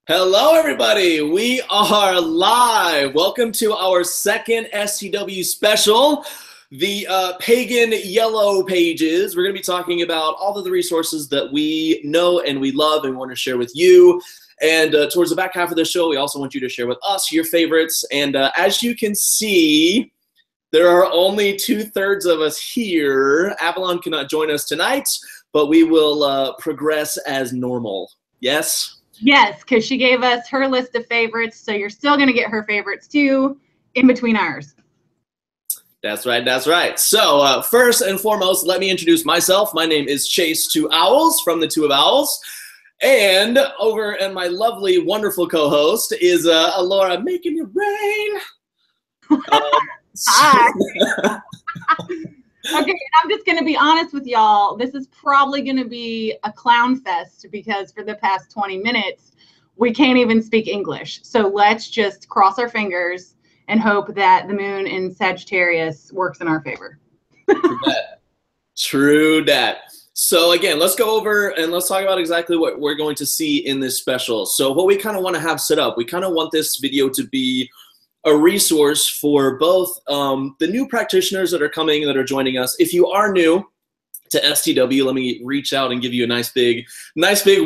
Hello, everybody. We are live. Welcome to our second STW special, the Pagan Yellow Pages. We're going to be talking about all of the resources that we know and we love and want to share with you. And towards the back half of the show, we also want you to share with us your favorites. And as you can see, there are only 2/3 of us here. Avalon cannot join us tonight, but we will progress as normal. Yes? Yes, because she gave us her list of favorites, so you're still going to get her favorites too in between ours. That's right, that's right. So first and foremost, let me introduce myself. My name is Chase Two Owls from the Two of Owls. And over and my lovely, wonderful co-host is Allorah Making It Rain. Hi. Okay, and I'm just going to be honest with y'all. This is probably going to be a clown fest because for the past 20 minutes, we can't even speak English. So let's just cross our fingers and hope that the moon in Sagittarius works in our favor. True that. True that. So again, let's go over and let's talk about exactly what we're going to see in this special. So what we kind of want to have set up, we kind of want this video to be a resource for both the new practitioners that are coming, that are joining us. If you are new to STW, let me reach out and give you a nice big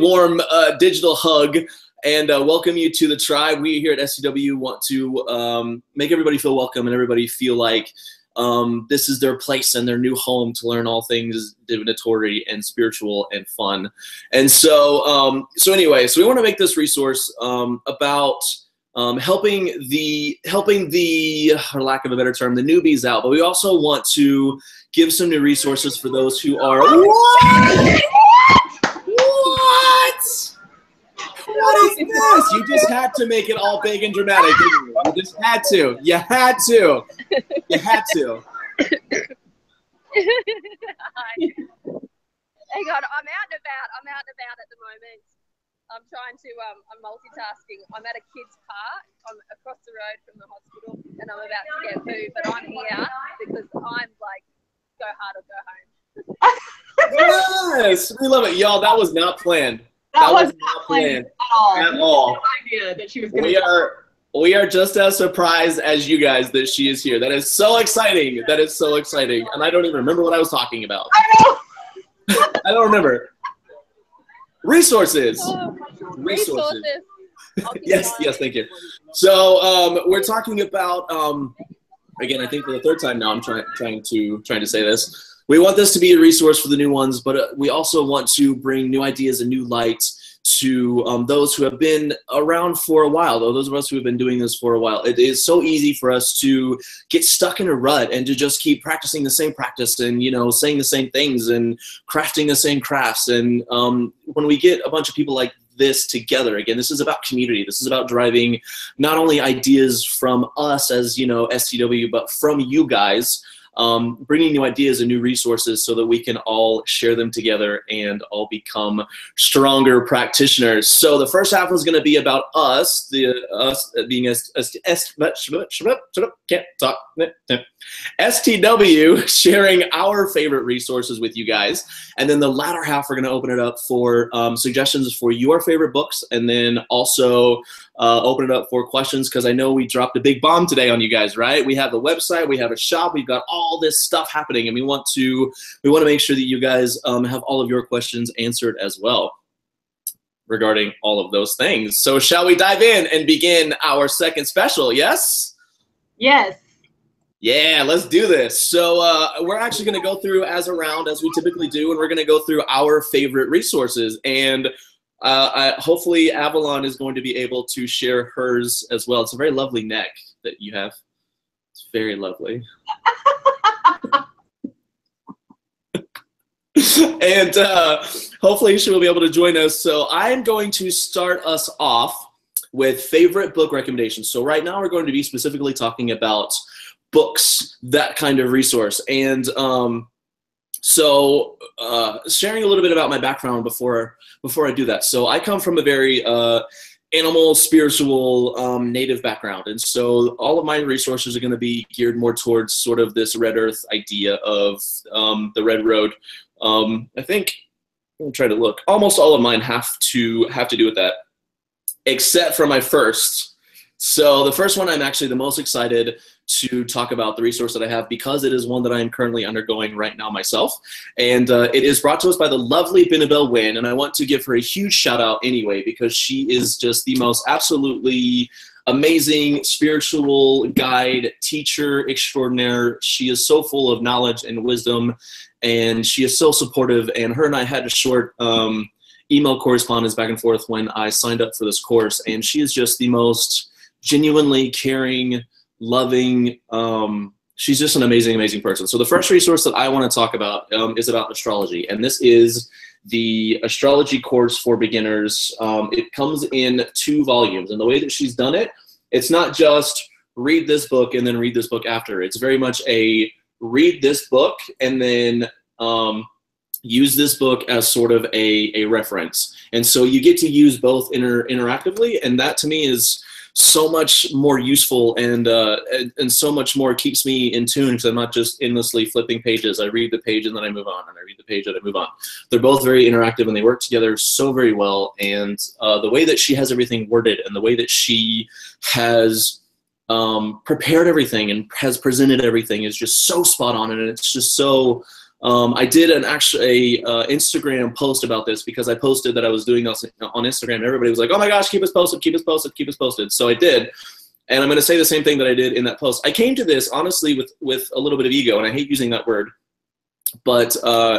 warm digital hug and welcome you to the tribe. We here at STW want to make everybody feel welcome and everybody feel like this is their place and their new home to learn all things divinatory and spiritual and fun. And so, anyway, so we want to make this resource about helping the, for lack of a better term, the newbies out. But we also want to give some new resources for those who are. What? What is this? You just had to make it all big and dramatic, didn't you? You just had to. You had to. You had to. Hang on, I'm out and about. I'm out and about at the moment. I'm trying to, I'm multitasking. I'm at a kid's park. I'm across the road from the hospital and I'm about to get food, but I'm here because I'm like, go hard or go home. Yes, we love it. Y'all, that was not planned. That was not planned at all. No idea that she was going to. We are just as surprised as you guys that she is here. That is so exciting. That is so exciting. And I don't even remember what I was talking about. I know. I don't remember. Resources. Resources. Yes, thank you. So we're talking about again, I think for the third time now I'm trying to say this. We want this to be a resource for the new ones, but we also want to bring new ideas and new light to those who have been around for a while, though those of us who have been doing this for a while. It is so easy for us to get stuck in a rut and to just keep practicing the same practice and, you know, saying the same things and crafting the same crafts. And when we get a bunch of people like this together, again, this is about community. This is about driving not only ideas from us as, you know, STW, but from you guys. Bringing new ideas and new resources so that we can all share them together and all become stronger practitioners. So the first half is going to be about us, us being STW, sharing our favorite resources with you guys. And then the latter half, we're going to open it up for suggestions for your favorite books, and then also open it up for questions, because I know we dropped a big bomb today on you guys, right? We have the website, we have a shop, we've got all this stuff happening, and we want to make sure that you guys have all of your questions answered as well regarding all of those things. So shall we dive in and begin our second special? Yes? Yes. Yeah, let's do this. So we're actually going to go through as a round, as we typically do, and we're going to go through our favorite resources. And hopefully Avalon is going to be able to share hers as well. It's a very lovely neck that you have. It's very lovely. And hopefully she will be able to join us. So I'm going to start us off with favorite book recommendations. So right now we're going to be specifically talking about books, that kind of resource. And so sharing a little bit about my background before I do that. So I come from a very animal, spiritual, native background. And so all of my resources are going to be geared more towards sort of this Red Earth idea of the Red Road. I think, I'm trying to look, almost all of mine have to do with that. except for my first. So the first one I'm actually the most excited to talk about, the resource that I have, because it is one that I am currently undergoing right now myself. And it is brought to us by the lovely Binabel Wynn, and I want to give her a huge shout out anyway, because she is just the most absolutely amazing spiritual guide, teacher extraordinaire. She is so full of knowledge and wisdom, and she is so supportive. And her and I had a short email correspondence back and forth when I signed up for this course, and she is just the most genuinely caring, loving, she's just an amazing, amazing person. So the first resource that I want to talk about is about astrology, and this is the astrology course for beginners. It comes in 2 volumes, and the way that she's done it, it's not just read this book and then read this book after. It's very much a read this book and then use this book as sort of a reference. And so you get to use both interactively, and that to me is so much more useful, and so much more keeps me in tune, because I'm not just endlessly flipping pages. I read the page and then I move on, and I read the page and I move on. They're both very interactive, and they work together so very well. And the way that she has everything worded, and the way that she has prepared everything and has presented everything is just so spot on, and it's just so I did an Instagram post about this, because I posted that I was doing this on Instagram, and everybody was like, oh my gosh, keep us posted, keep us posted, keep us posted. So I did, and I'm going to say the same thing that I did in that post. I came to this honestly with a little bit of ego, and I hate using that word, but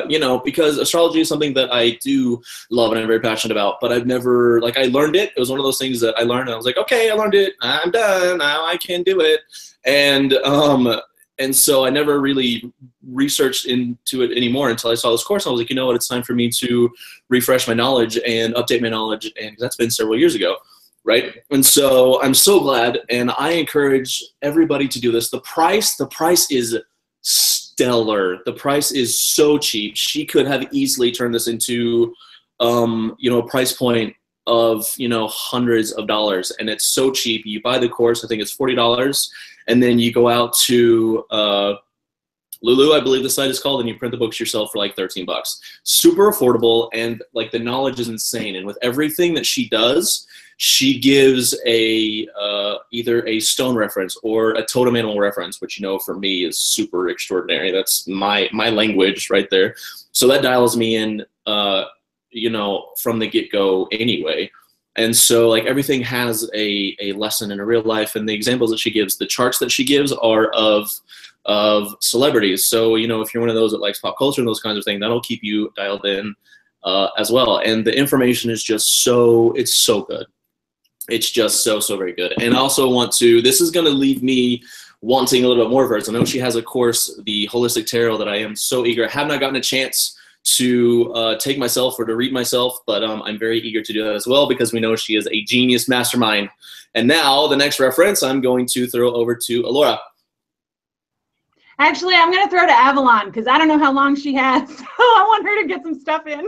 you know, because astrology is something that I do love and I'm very passionate about, but I've never, like, I learned it. It was one of those things that I learned, and I was like, okay, I learned it, I'm done, now I can do it. And so I never really researched into it anymore until I saw this course. I was like, you know what, it's time for me to refresh my knowledge and update my knowledge, and that's been several years ago, right? And so I'm so glad, and I encourage everybody to do this. The price is stellar. The price is so cheap. She could have easily turned this into, you know, a price point of, you know, hundreds of dollars, and it's so cheap. You buy the course, I think it's $40, and then you go out to Lulu, I believe the site is called, and you print the books yourself for like 13 bucks. Super affordable, and like the knowledge is insane. And with everything that she does, she gives a either a stone reference or a totem animal reference, which, you know, for me is super extraordinary. That's my language right there. So that dials me in, you know, from the get-go anyway. And so, like, everything has a lesson in a real life, and the examples that she gives, the charts that she gives are of celebrities. So, you know, if you're one of those that likes pop culture and those kinds of things, that'll keep you dialed in as well. And the information is just so, it's so good. It's just so very good. And I also want to, this is going to leave me wanting a little bit more of hers. I know she has a course, the Holistic Tarot, that I am so eager. I have not gotten a chance to take myself or to read myself, but I'm very eager to do that as well, because we know she is a genius mastermind. And now the next reference I'm going to throw over to Allorah. Actually, I'm going to throw to Avalon, because I don't know how long she has, so I want her to get some stuff in.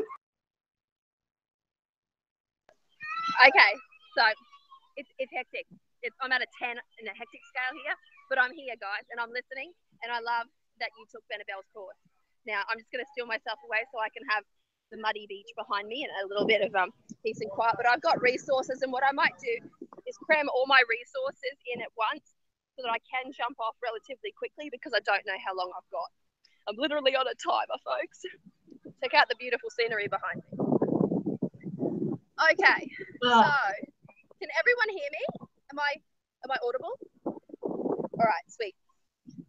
Okay, so it's hectic. I'm at a 10 in a hectic scale here, but I'm here, guys, and I'm listening, and I love that you took Binabel's course. Now, I'm just going to steal myself away so I can have the muddy beach behind me and a little bit of peace and quiet. But I've got resources, and what I might do is cram all my resources in at once so that I can jump off relatively quickly, because I don't know how long I've got. I'm literally on a timer, folks. Check out the beautiful scenery behind me. Okay, so can everyone hear me? Am I audible? All right, sweet.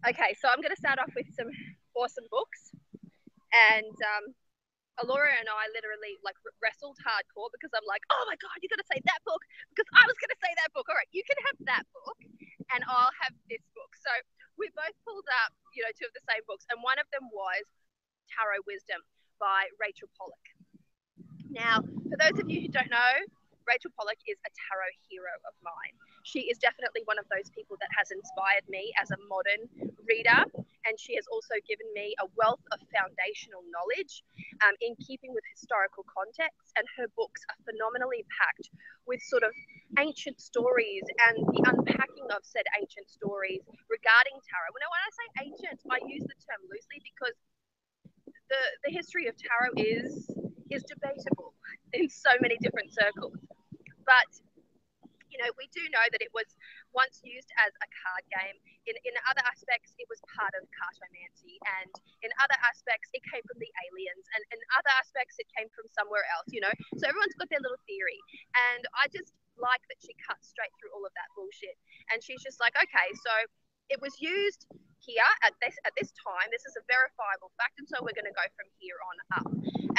Okay, so I'm going to start off with some awesome books. And Allorah and I literally like wrestled hardcore, because I'm like, oh my God, you got to say that book, because I was going to say that book. All right, you can have that book and I'll have this book. So we both pulled up, you know, 2 of the same books, and one of them was Tarot Wisdom by Rachel Pollack. Now, for those of you who don't know, Rachel Pollack is a tarot hero of mine. She is definitely one of those people that has inspired me as a modern reader, and she has also given me a wealth of foundational knowledge in keeping with historical context, and her books are phenomenally packed with sort of ancient stories and the unpacking of said ancient stories regarding tarot. Now, when I say ancient, I use the term loosely, because the history of tarot is debatable in so many different circles. But You know, we do know that it was once used as a card game. In other aspects, it was part of cartomancy, and in other aspects, it came from the aliens, and in other aspects, it came from somewhere else, you know. So everyone's got their little theory, and I just like that she cuts straight through all of that bullshit, and she's just like, okay, so it was used here at this time. This is a verifiable fact, and so we're going to go from here on up.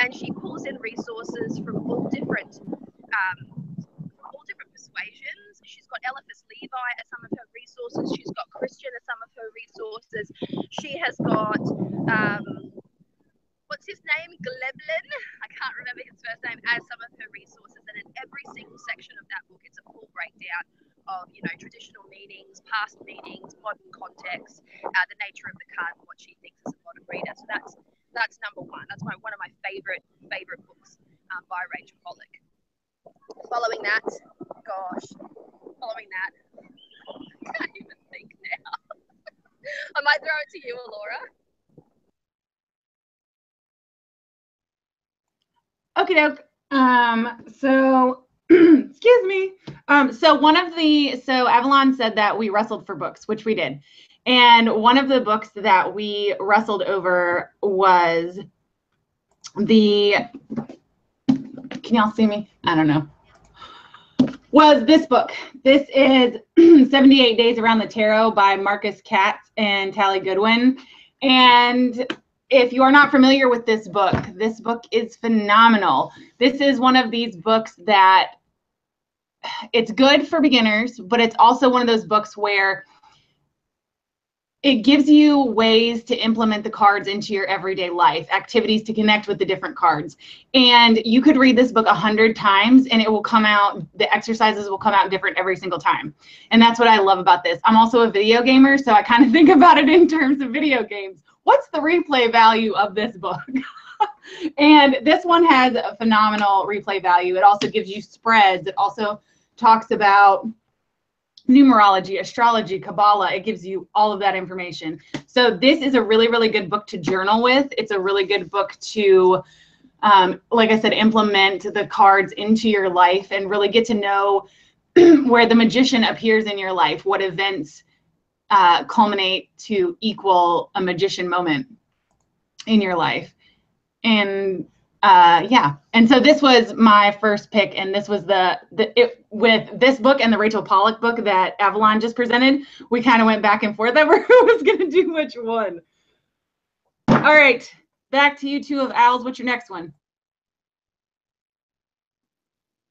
And she pulls in resources from all different persuasions. She's got Eliphas Levi as some of her resources. She's got Christian as some of her resources. She has got what's his name? Gleblin. I can't remember his first name, as some of her resources. And in every single section of that book, it's a full breakdown of, you know, traditional meanings, past meanings, modern context, the nature of the card, and what she thinks is a modern reader. So that's number one. That's one of my favorite books by Rachel Pollack. Following that, I can't even think now. I might throw it to you, Allorah. Okay, doke. So excuse me. So Avalon said that we wrestled for books, which we did. And one of the books that we wrestled over was can y'all see me? I don't know. Was this book. This is 78 Days Around the Tarot by Marcus Katz and Tally Goodwin. And if you are not familiar with this book is phenomenal. This is one of these books that it's good for beginners, but it's also one of those books where it gives you ways to implement the cards into your everyday life, activities to connect with the different cards. And you could read this book 100 times and it will come out, the exercises will come out different every single time. And that's what I love about this. I'm also a video gamer, so I kind of think about it in terms of video games. What's the replay value of this book? And this one has a phenomenal replay value. It also gives you spreads. It also talks about numerology, astrology, Kabbalah. It gives you all of that information. So this is a really, really good book to journal with. It's a really good book to, like I said, implement the cards into your life and really get to know where the magician appears in your life, what events culminate to equal a magician moment in your life. And yeah, and so this was my first pick, and this was with this book and the Rachel Pollack book that Avalon just presented, we kind of went back and forth over who was going to do which one. All right, back to you two of Owls. What's your next one?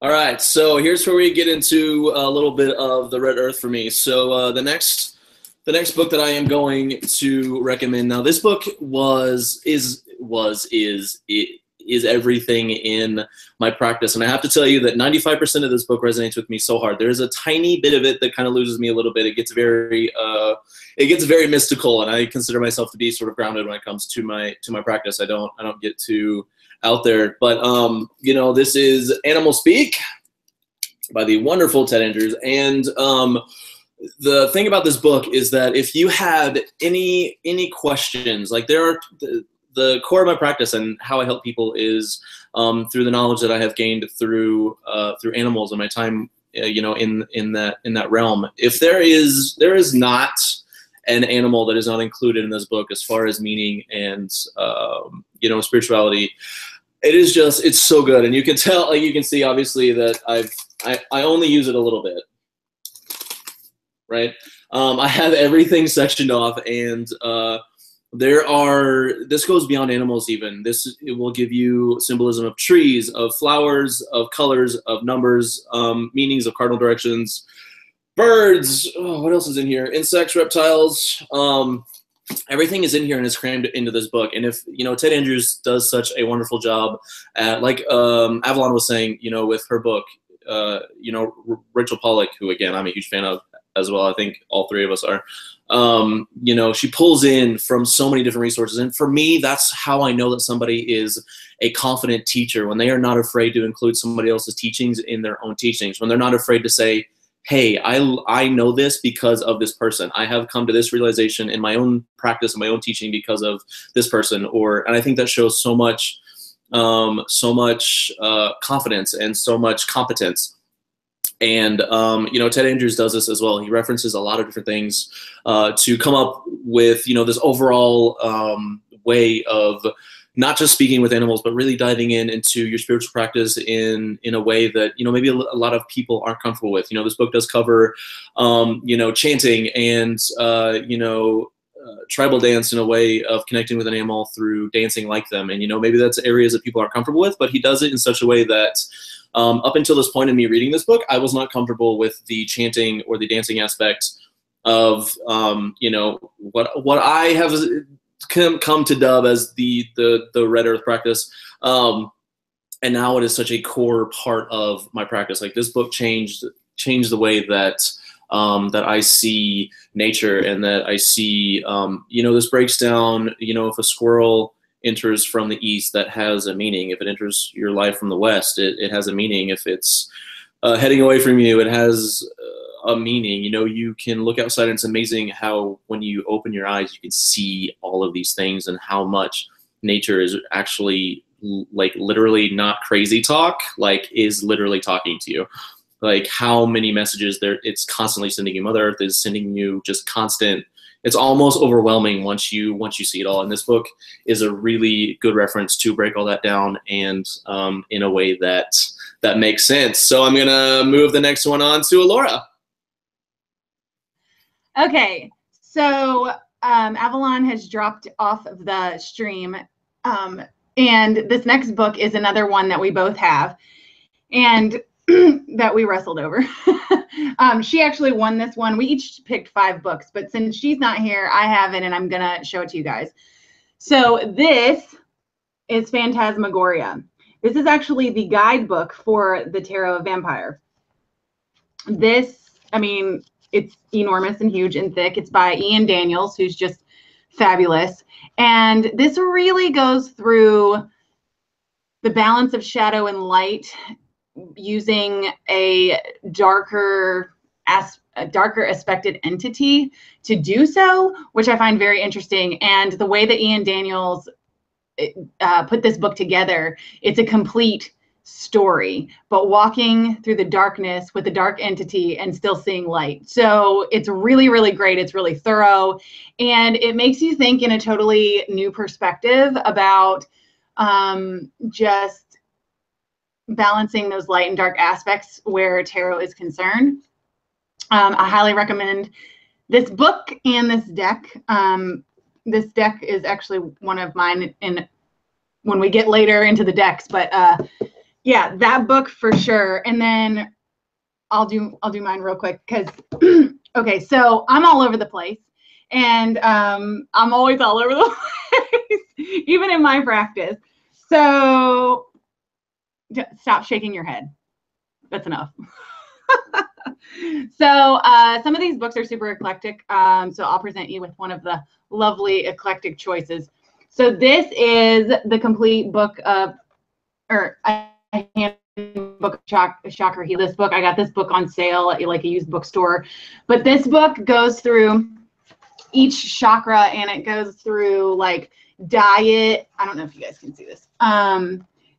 All right, so here's where we get into a little bit of the red earth for me. So the next book that I am going to recommend, now this book is everything in my practice, and I have to tell you that 95% of this book resonates with me so hard. There's a tiny bit of it that kind of loses me a little bit. It gets very mystical, and I consider myself to be sort of grounded when it comes to my practice. I don't get too out there, but you know, this is Animal Speak by the wonderful Ted Andrews. And the thing about this book is that if you had any questions, like the core of my practice and how I help people is through the knowledge that I have gained through animals and my time, you know, in that realm. If there is not an animal that is not included in this book as far as meaning and you know, spirituality, it's so good. And you can tell, like you can see obviously that I only use it a little bit, right? I have everything sectioned off, and this goes beyond animals even. It will give you symbolism of trees, of flowers, of colors, of numbers, meanings of cardinal directions, birds, what else is in here? Insects, reptiles, everything is in here and is crammed into this book. And if, you know, Ted Andrews does such a wonderful job at, like Avalon was saying, you know, with her book, you know, Rachel Pollack, who again, I'm a huge fan of as well. I think all three of us are. You know, she pulls in from so many different resources. And for me, that's how I know that somebody is a confident teacher, when they are not afraid to include somebody else's teachings in their own teachings, when they're not afraid to say, hey, I know this because of this person. I have come to this realization in my own practice and my own teaching because of this person. And I think that shows so much confidence and so much competence. And, you know, Ted Andrews does this as well. He references a lot of different things to come up with, you know, this overall way of not just speaking with animals, but really diving into your spiritual practice in a way that, you know, maybe a lot of people aren't comfortable with. You know, this book does cover, you know, chanting and, you know, tribal dance in a way of connecting with an animal through dancing like them. And, you know, maybe that's areas that people aren't comfortable with, but he does it in such a way that up until this point in me reading this book, I was not comfortable with the chanting or the dancing aspect of, you know, what I have come to dub as the Red Earth practice. And now it is such a core part of my practice. Like, this book changed the way that that I see nature, and that I see, you know, this breaks down, you know, if a squirrel enters from the east, that has a meaning. If it enters your life from the west, it has a meaning. If it's heading away from you, it has a meaning. You know, you can look outside, and it's amazing how when you open your eyes, you can see all of these things, and how much nature is actually, like, literally not crazy talk, like, is literally talking to you. Like, how many messages it's constantly sending you. Mother Earth is sending you just constant. It's almost overwhelming once you see it all. And this book is a really good reference to break all that down, and in a way that makes sense. So I'm gonna move the next one on to Allorah. Okay, so Avalon has dropped off of the stream, and this next book is another one that we both have, and that we wrestled over. She actually won this one. We each picked 5 books, but since she's not here, I have it, and I'm gonna show it to you guys. So this is Phantasmagoria. This is actually the guidebook for the Tarot of Vampire. This, I mean, it's enormous and huge and thick. It's by Ian Daniels, who's just fabulous. And this really goes through the balance of shadow and light, using a darker aspected entity to do so, which I find very interesting. And the way that Ian Daniels put this book together, it's a complete story, but walking through the darkness with a dark entity and still seeing light. So it's really, really great. It's really thorough, and it makes you think in a totally new perspective about just balancing those light and dark aspects where tarot is concerned. I highly recommend this book and this deck. This deck is actually one of mine when we get later into the decks, but yeah, that book for sure. And then I'll do mine real quick, because okay, so I'm all over the place, and I'm always all over the place, even in my practice. So stop shaking your head. That's enough. So some of these books are super eclectic. So I'll present you with one of the lovely eclectic choices. So this is the complete book of, or a handbook of chakra heal. This book, I got this book on sale at like a used bookstore. But this book goes through each chakra, and it goes through like diet. I don't know if you guys can see this.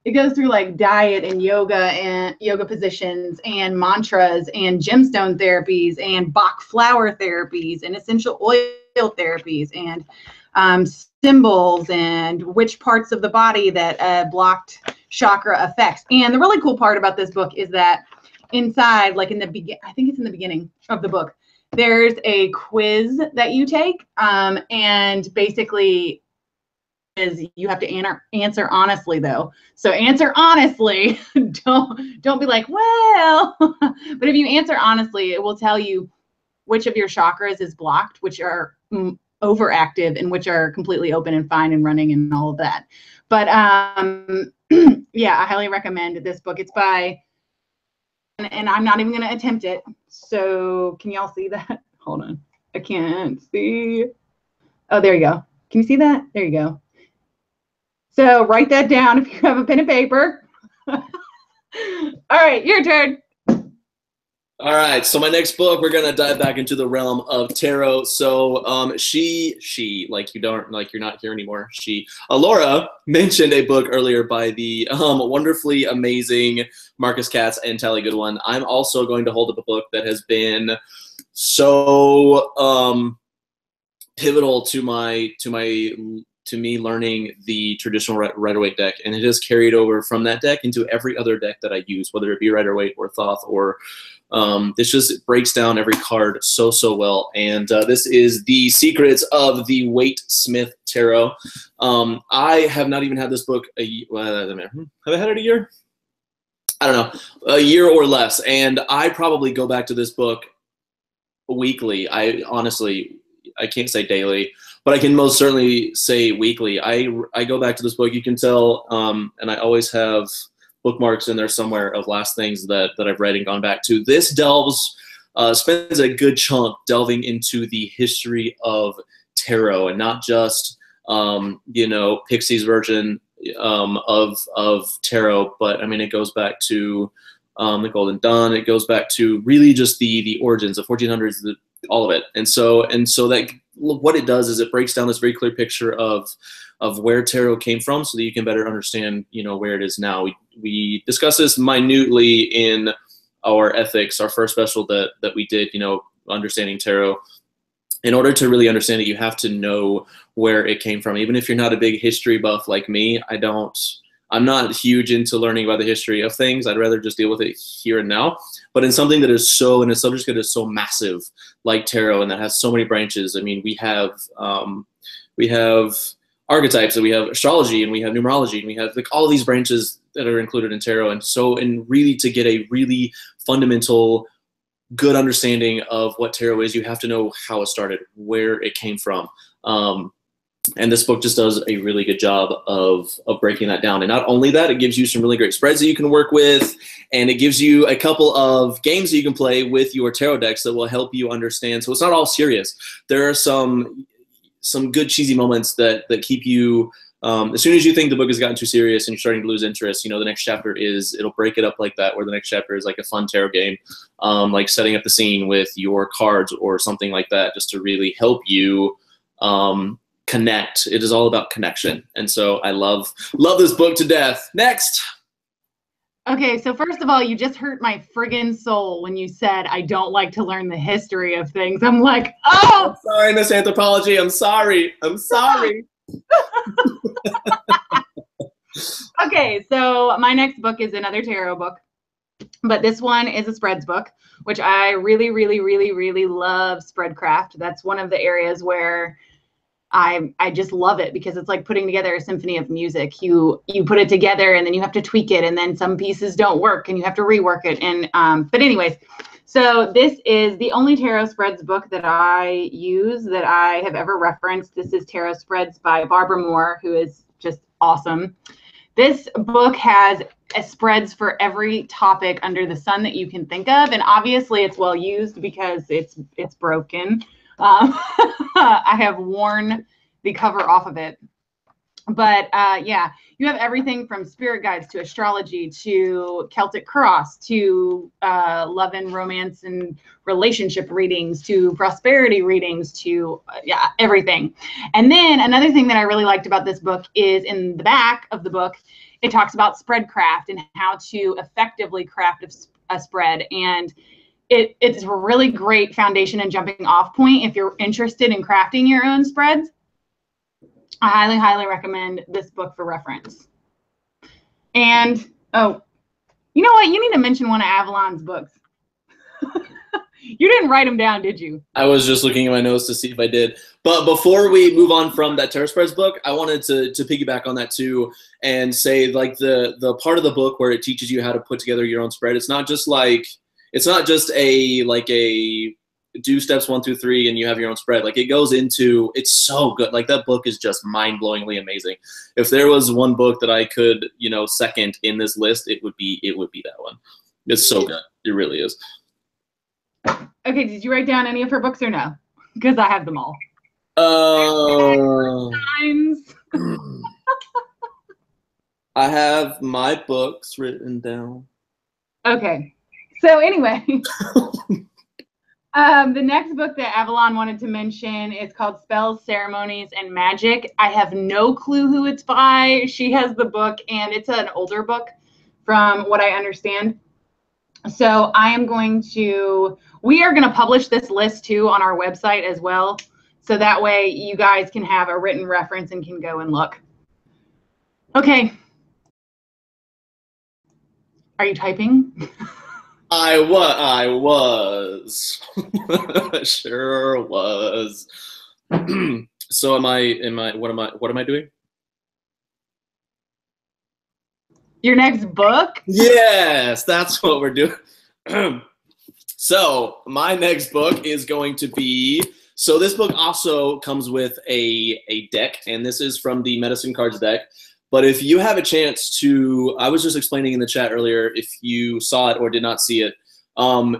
It goes through like diet and yoga positions and mantras and gemstone therapies and Bach flower therapies and essential oil therapies and symbols and which parts of the body that blocked chakra affects. And the really cool part about this book is that inside, like in the I think it's in the beginning of the book, there's a quiz that you take, and basically is you have to answer honestly, though. So answer honestly. Don't be like, well, but if you answer honestly, it will tell you which of your chakras is blocked, which are overactive, and which are completely open and fine and running and all of that. But yeah, I highly recommend this book. It's by, and I'm not even going to attempt it. So can y'all see that? Hold on. I can't see. Oh, there you go. Can you see that? There you go. So write that down if you have a pen and paper. All right, your turn. All right, so my next book, we're gonna dive back into the realm of tarot. So, she, like you're not here anymore. Allorah mentioned a book earlier by the wonderfully amazing Marcus Katz and Tally Goodwin. I'm also going to hold up a book that has been so pivotal to me learning the traditional Rider-Waite deck, and it has carried over from that deck into every other deck that I use, whether it be Rider-Waite or Thoth or this just breaks down every card so well. And this is The Secrets of the Waite-Smith Tarot. I have not even had this book have I had it a year? I don't know, a year or less, and I probably go back to this book weekly. I can't say daily, but I can most certainly say weekly. I go back to this book. You can tell, and I always have bookmarks in there somewhere of last things that I've read and gone back to. This spends a good chunk delving into the history of tarot, and not just Pixie's version of tarot, but I mean it goes back to the Golden Dawn. It goes back to really just the origins, the 1400s, all of it. And so that what it does is it breaks down this very clear picture of where tarot came from, so that you can better understand, where it is now. We discuss this minutely in our ethics, our first special that we did, understanding tarot. In order to really understand it, you have to know where it came from. Even if you're not a big history buff like me, I'm not huge into learning about the history of things. I'd rather just deal with it here and now. But in something that is in a subject that is so massive like tarot, and that has so many branches. I mean, we have archetypes, and we have astrology, and we have numerology, and we have like all of these branches that are included in tarot. And really to get a really fundamental, good understanding of what tarot is, you have to know how it started, where it came from. And this book just does a really good job of breaking that down. And not only that, it gives you some really great spreads that you can work with, and it gives you a couple of games that you can play with your tarot decks that will help you understand. So it's not all serious. There are some good cheesy moments that keep you, as soon as you think the book has gotten too serious and you're starting to lose interest, the next chapter it'll break it up like that, where the next chapter is like a fun tarot game, like setting up the scene with your cards or something like that, just to really help you connect. It is all about connection. And so I love this book to death. Next. Okay, so first of all, you just hurt my friggin' soul when you said I don't like to learn the history of things. I'm like, oh! I'm sorry, Miss Anthropology. I'm sorry. Okay, so my next book is another tarot book, but this one is a spreads book, which I really, really, really, really love spreadcraft. That's one of the areas where I just love it, because it's like putting together a symphony of music. You put it together, and then you have to tweak it, and then some pieces don't work, and you have to rework it. And but anyways, so this is the only tarot spreads book that I use, that I have ever referenced. This is Tarot Spreads by Barbara Moore, who is just awesome. This book has spreads for every topic under the sun that you can think of, and obviously it's well used because it's broken. I have worn the cover off of it, but yeah, you have everything from spirit guides to astrology to Celtic cross to love and romance and relationship readings to prosperity readings to yeah, everything. And then another thing that I really liked about this book is in the back of the book, it talks about spreadcraft and how to effectively craft a spread. And it's a really great foundation and jumping off point if you're interested in crafting your own spreads. I highly, highly recommend this book for reference. And, oh, you know what? You need to mention one of Avalon's books. You didn't write them down, did you? I was just looking at my notes to see if I did. But before we move on from that Tarot Spreads book, I wanted to piggyback on that too, and say like the part of the book where it teaches you how to put together your own spread. It's not just a do steps 1 through 3 and you have your own spread. Like it goes into, it's so good. Like that book is just mind-blowingly amazing. If there was one book that I could, second in this list, it would be that one. It's so good. It really is. Okay, did you write down any of her books or no? Because I have them all. I have my books written down. Okay. So anyway, the next book that Avalon wanted to mention is called Spells, Ceremonies, and Magic. I have no clue who it's by. She has the book, and it's an older book from what I understand. So we are going to publish this list too on our website as well. So that way you guys can have a written reference and can go and look. Okay. Are you typing? I was. Sure was. So what am I doing? Your next book? Yes, that's what we're doing. So my next book is going to be, so this book also comes with a deck, and this is from the Medicine Cards deck. But if you have a chance to, I was just explaining in the chat earlier, if you saw it or did not see it,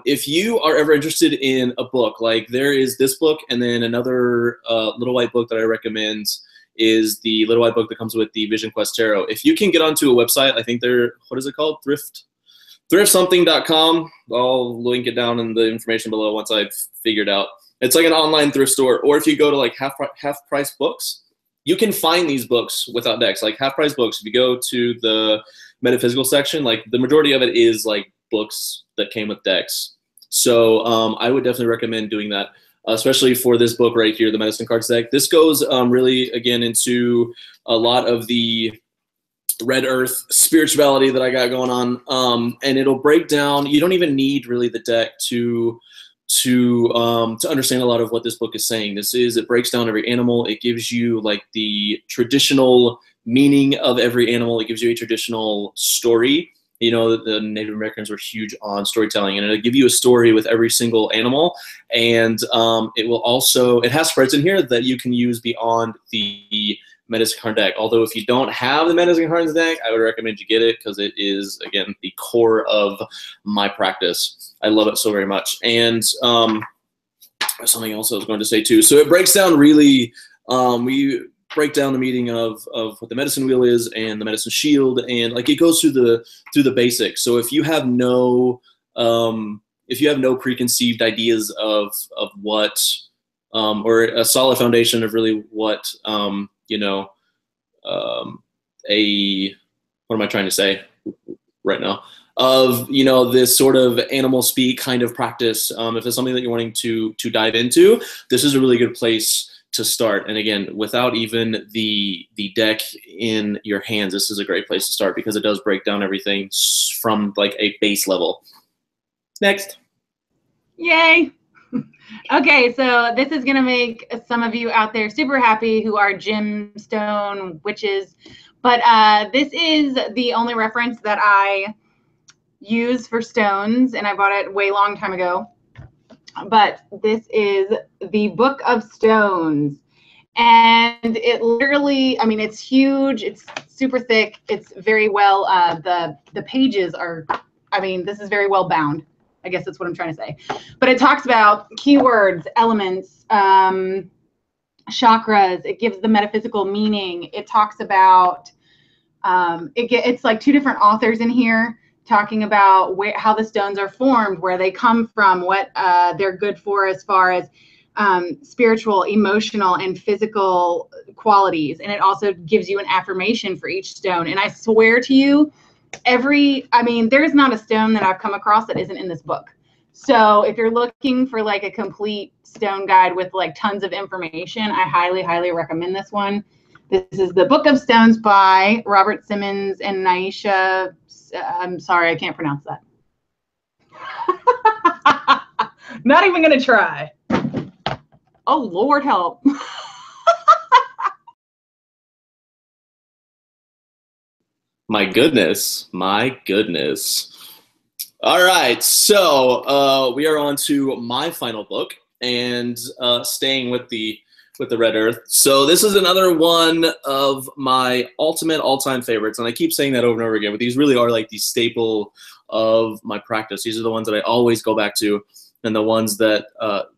if you are ever interested in a book, like there is this book and then another Little White book that I recommend is the Little White book that comes with the Vision Quest Tarot. If you can get onto a website, I think they're, what is it called? Thriftsomething.com. I'll link it down in the information below once I've figured out. It's like an online thrift store. Or if you go to like half price books, you can find these books without decks, like half price books. If you go to the metaphysical section, like the majority of it is like books that came with decks. So I would definitely recommend doing that, especially for this book right here, the Medicine Cards deck. This goes really, again, into a lot of the Red Earth spirituality that I got going on, and it'll break down. You don't even need really the deck to understand a lot of what this book is saying. It breaks down every animal. It gives you like the traditional meaning of every animal. It gives you a traditional story. You know, the Native Americans were huge on storytelling, and it'll give you a story with every single animal. And it has spreads in here that you can use beyond the Medicine Card deck. Although if you don't have the Medicine Cards deck, I would recommend you get it because it is, again, the core of my practice. I love it so very much. And something else I was going to say too. So it breaks down really, we break down the meaning of what the medicine wheel is and the medicine shield, and like it goes through the basics. So if you have no preconceived ideas of what or a solid foundation of really what what am I trying to say right now? Of this sort of animal speak kind of practice. If it's something that you're wanting to dive into, this is a really good place to start. And again, without even the deck in your hands, this is a great place to start because it does break down everything from like a base level. Next. Yay. Okay, so this is going to make some of you out there super happy who are gemstone witches. But this is the only reference that I use for stones, and I bought it way long time ago. But this is the Book of Stones. And it literally, I mean, it's huge. It's super thick. It's very well, the pages are, I mean, this is very well bound. I guess that's what I'm trying to say. But it talks about keywords, elements, chakras. It gives the metaphysical meaning. It talks about, it's like two different authors in here talking about how the stones are formed, where they come from, what they're good for as far as spiritual, emotional, and physical qualities. And it also gives you an affirmation for each stone. And I swear to you, there's not a stone that I've come across that isn't in this book. So if you're looking for like a complete stone guide with like tons of information, I highly, highly recommend this one. This is the Book of Stones by Robert Simmons and Naisha. I'm sorry, I can't pronounce that. Not even going to try. Oh, Lord help. My goodness. My goodness. All right. So we are on to my final book and staying with the Red Earth. So this is another one of my ultimate all-time favorites. And I keep saying that over and over again, but these really are like the staple of my practice. These are the ones that I always go back to. and the ones that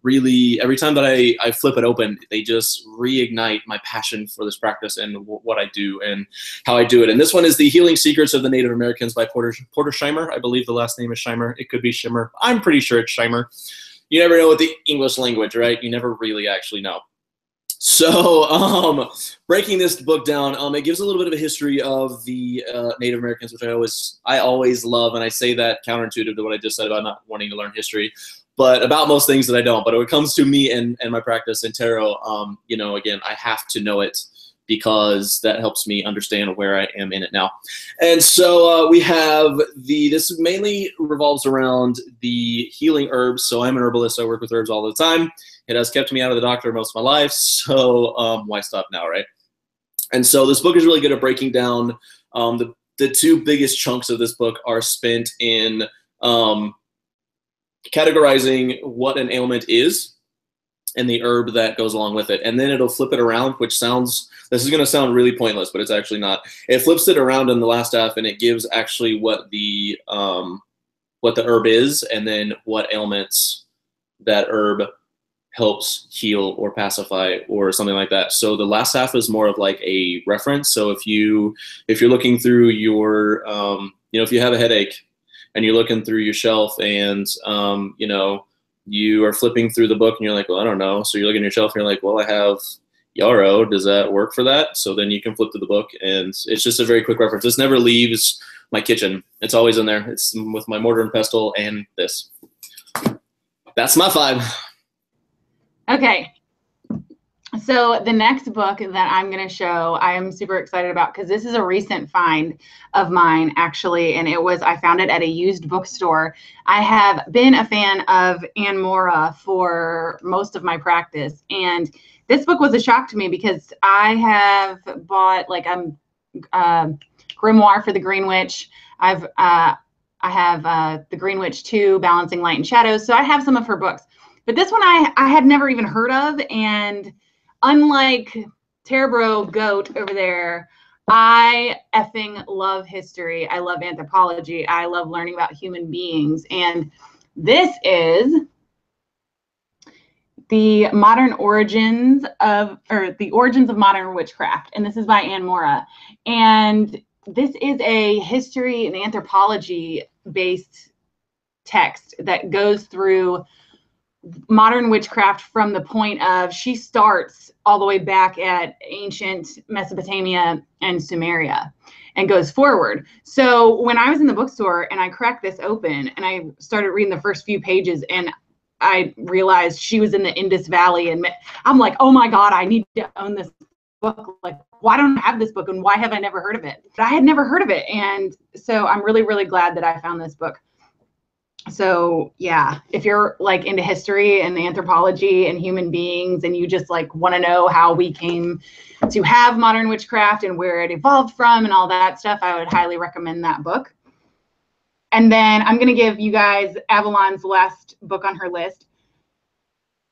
really, every time that I flip it open, they just reignite my passion for this practice and what I do and how I do it. And this one is The Healing Secrets of the Native Americans by Porter Scheimer. I believe the last name is Scheimer. It could be Schimmer. I'm pretty sure it's Scheimer. You never know with the English language, right? You never really actually know. So breaking this book down, it gives a little bit of a history of the Native Americans, which I always love, and I say that counterintuitive to what I just said about not wanting to learn history, but about most things that I don't. But when it comes to me and my practice in tarot, you know, again, I have to know it because that helps me understand where I am in it now. And so we have this mainly revolves around the healing herbs. So I'm an herbalist. I work with herbs all the time. It has kept me out of the doctor most of my life. So why stop now, right? And so this book is really good at breaking down. The two biggest chunks of this book are spent in categorizing what an ailment is and the herb that goes along with it. And then it'll flip it around, which sounds, this is going to sound really pointless, but it's actually not. It flips it around in the last half, and it gives actually what the herb is, and then what ailments that herb helps heal or pacify or something like that. So the last half is more of like a reference. So if you're looking through your, you know, if you have a headache and you're looking through your shelf and, you know, you are flipping through the book and you're like, well, I don't know. So you're looking at your shelf and you're like, well, I have yarrow. Does that work for that? So then you can flip to the book, and it's just a very quick reference. This never leaves my kitchen. It's always in there. It's with my mortar and pestle and this. That's my 5. Okay. So the next book that I'm going to show, I am super excited about because this is a recent find of mine, actually, and I found it at a used bookstore. I have been a fan of Allorah for most of my practice, and this book was a shock to me because I have bought like Grimoire for the Green Witch. I have the Green Witch 2, Balancing Light and Shadows. So I have some of her books, but this one I had never even heard of, and unlike Terebro Goat over there, I effing love history. I love anthropology. I love learning about human beings. And this is the origins of modern witchcraft. And this is by Allorah. And this is a history and anthropology based text that goes through modern witchcraft from the point of, she starts all the way back at ancient Mesopotamia and Sumeria and goes forward. So when I was in the bookstore and I cracked this open and I started reading the first few pages, and I realized she was in the Indus Valley, and I'm like, oh my God, I need to own this book. Like, why don't I have this book, and why have I never heard of it? But I had never heard of it. And so I'm really, really glad that I found this book. So yeah, if you're like into history and anthropology and human beings, and you just like want to know how we came to have modern witchcraft and where it evolved from and all that stuff, I would highly recommend that book. And then I'm going to give you guys Avalon's last book on her list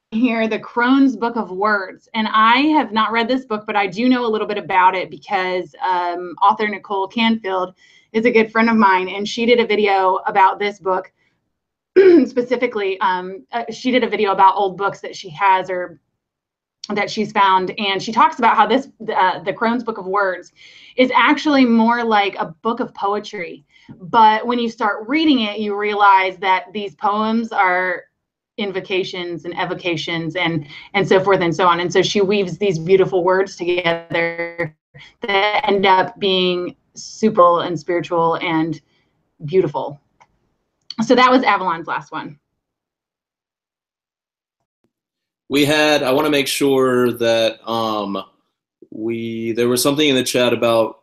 here, The Crone's Book of Words. And I have not read this book, but I do know a little bit about it because author Nicole Canfield is a good friend of mine, and she did a video about this book. Specifically, she did a video about old books that she has or that she's found, and she talks about how this the Crone's Book of Words is actually more like a book of poetry. But when you start reading it, you realize that these poems are invocations and evocations and so forth and so on. And so she weaves these beautiful words together that end up being super and spiritual and beautiful. So that was Avalon's last one. We had, I want to make sure that there was something in the chat about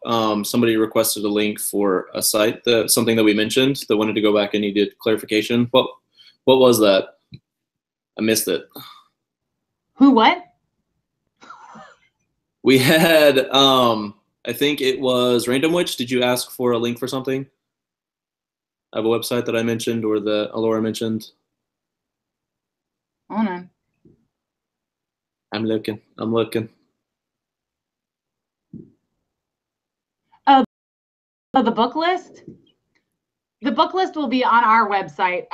somebody requested a link for a site, something that we mentioned that wanted to go back and needed clarification. What was that? I missed it. Who, what? We had, I think it was Random Witch. Did you ask for a link for something? I have a website that I mentioned, or that Allorah mentioned. Hold on. I'm looking. Oh, the book list? The book list will be on our website.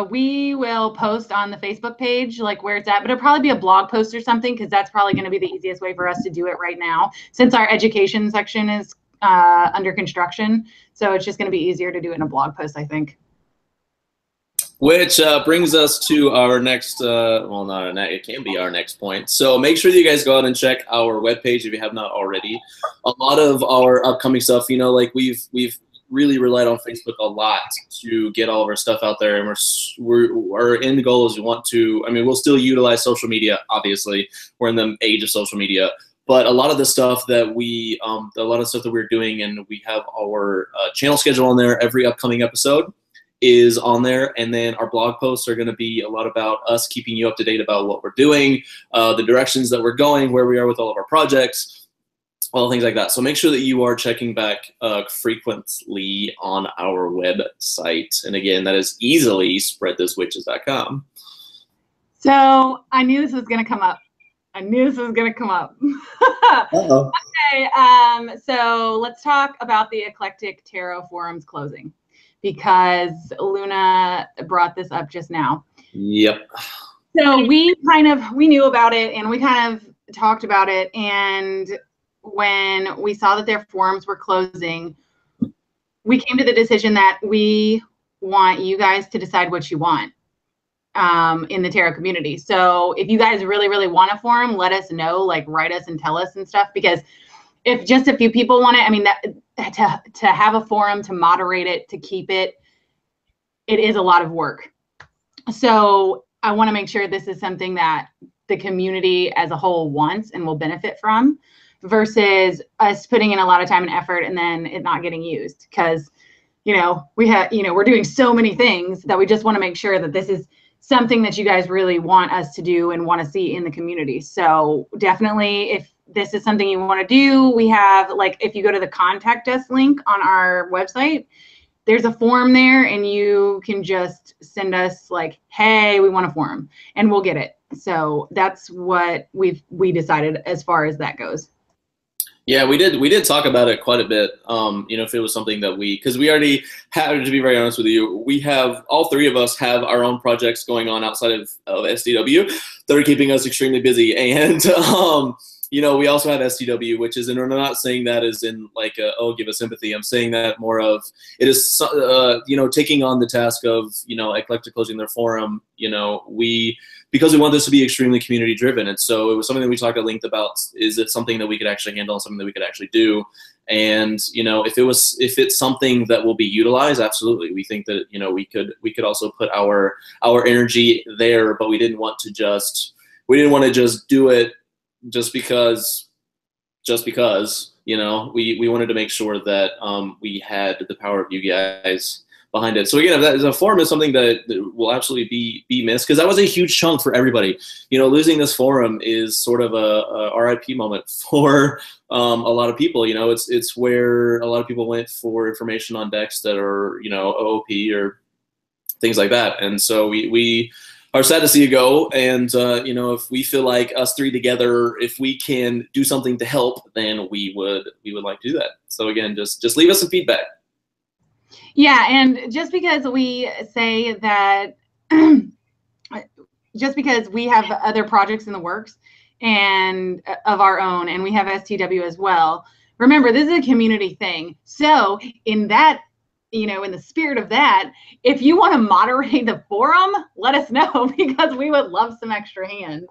We will post on the Facebook page, like where it's at, but it'll probably be a blog post or something, because that's probably going to be the easiest way for us to do it right now, since our education section is under construction. So it's just going to be easier to do it in a blog post, I think. Which brings us to our next, well, not our next, it can be our next point. So make sure that you guys go out and check our webpage if you have not already. A lot of our upcoming stuff, you know, like we've really relied on Facebook a lot to get all of our stuff out there, and our end goal is we want to, I mean, we'll still utilize social media, obviously. We're in the age of social media, but a lot of the stuff that we're doing, and we have our channel schedule on there. Every upcoming episode is on there, and then our blog posts are going to be a lot about us keeping you up to date about what we're doing, the directions that we're going, where we are with all of our projects, all things like that. So make sure that you are checking back frequently on our website. And again, that is easily spreadthiswitches.com. So I knew this was going to come up. Uh-oh. Okay, so let's talk about the Eclectic Tarot Forums closing, because Luna brought this up just now. Yep. So we knew about it, and we kind of talked about it, and when we saw that their forums were closing, we came to the decision that we want you guys to decide what you want in the tarot community. So if you guys really, really want a forum, let us know, like write us and tell us and stuff, because if just a few people want it, I mean, that to have a forum, to moderate it, to keep it, it is a lot of work. So I want to make sure this is something that the community as a whole wants and will benefit from, versus us putting in a lot of time and effort and then it not getting used. Because, you know, we're doing so many things that we just want to make sure that this is something that you guys really want us to do and want to see in the community. So definitely, if this is something you want to do, we have, like, if you go to the contact us link on our website, there's a form there, and you can just send us like, hey, we want a forum, and we'll get it. So that's what we decided as far as that goes. Yeah, we did talk about it quite a bit. You know, if it was something that because we already have, to be very honest with you, we have, all three of us have our own projects going on outside of STW that are keeping us extremely busy. And, you know, we also have STW, which is, and I'm not saying that as in like, oh, give us sympathy. I'm saying that more of, it is, you know, taking on the task of, you know, Eclectic closing their forum, you know, because we want this to be extremely community driven. And so it was something that we talked at length about, is it something that we could actually handle, something that we could actually do? And, you know, if it's something that will be utilized, absolutely. We think that, you know, we could also put our energy there, but we didn't want to just do it just because, you know, we wanted to make sure that we had the power of you guys behind it. So again, if the forum is something that will absolutely be missed, because that was a huge chunk for everybody. You know, losing this forum is sort of a RIP moment for a lot of people. You know, it's where a lot of people went for information on decks that are, you know, OOP or things like that. And so we are sad to see you go. And, you know, if we feel like us three together, if we can do something to help, then we would like to do that. So again, just leave us some feedback. Yeah, and just because we say that, just because we have other projects in the works and of our own, and we have STW as well, remember, this is a community thing. So in that, you know, in the spirit of that, if you want to moderate the forum, let us know, because we would love some extra hands.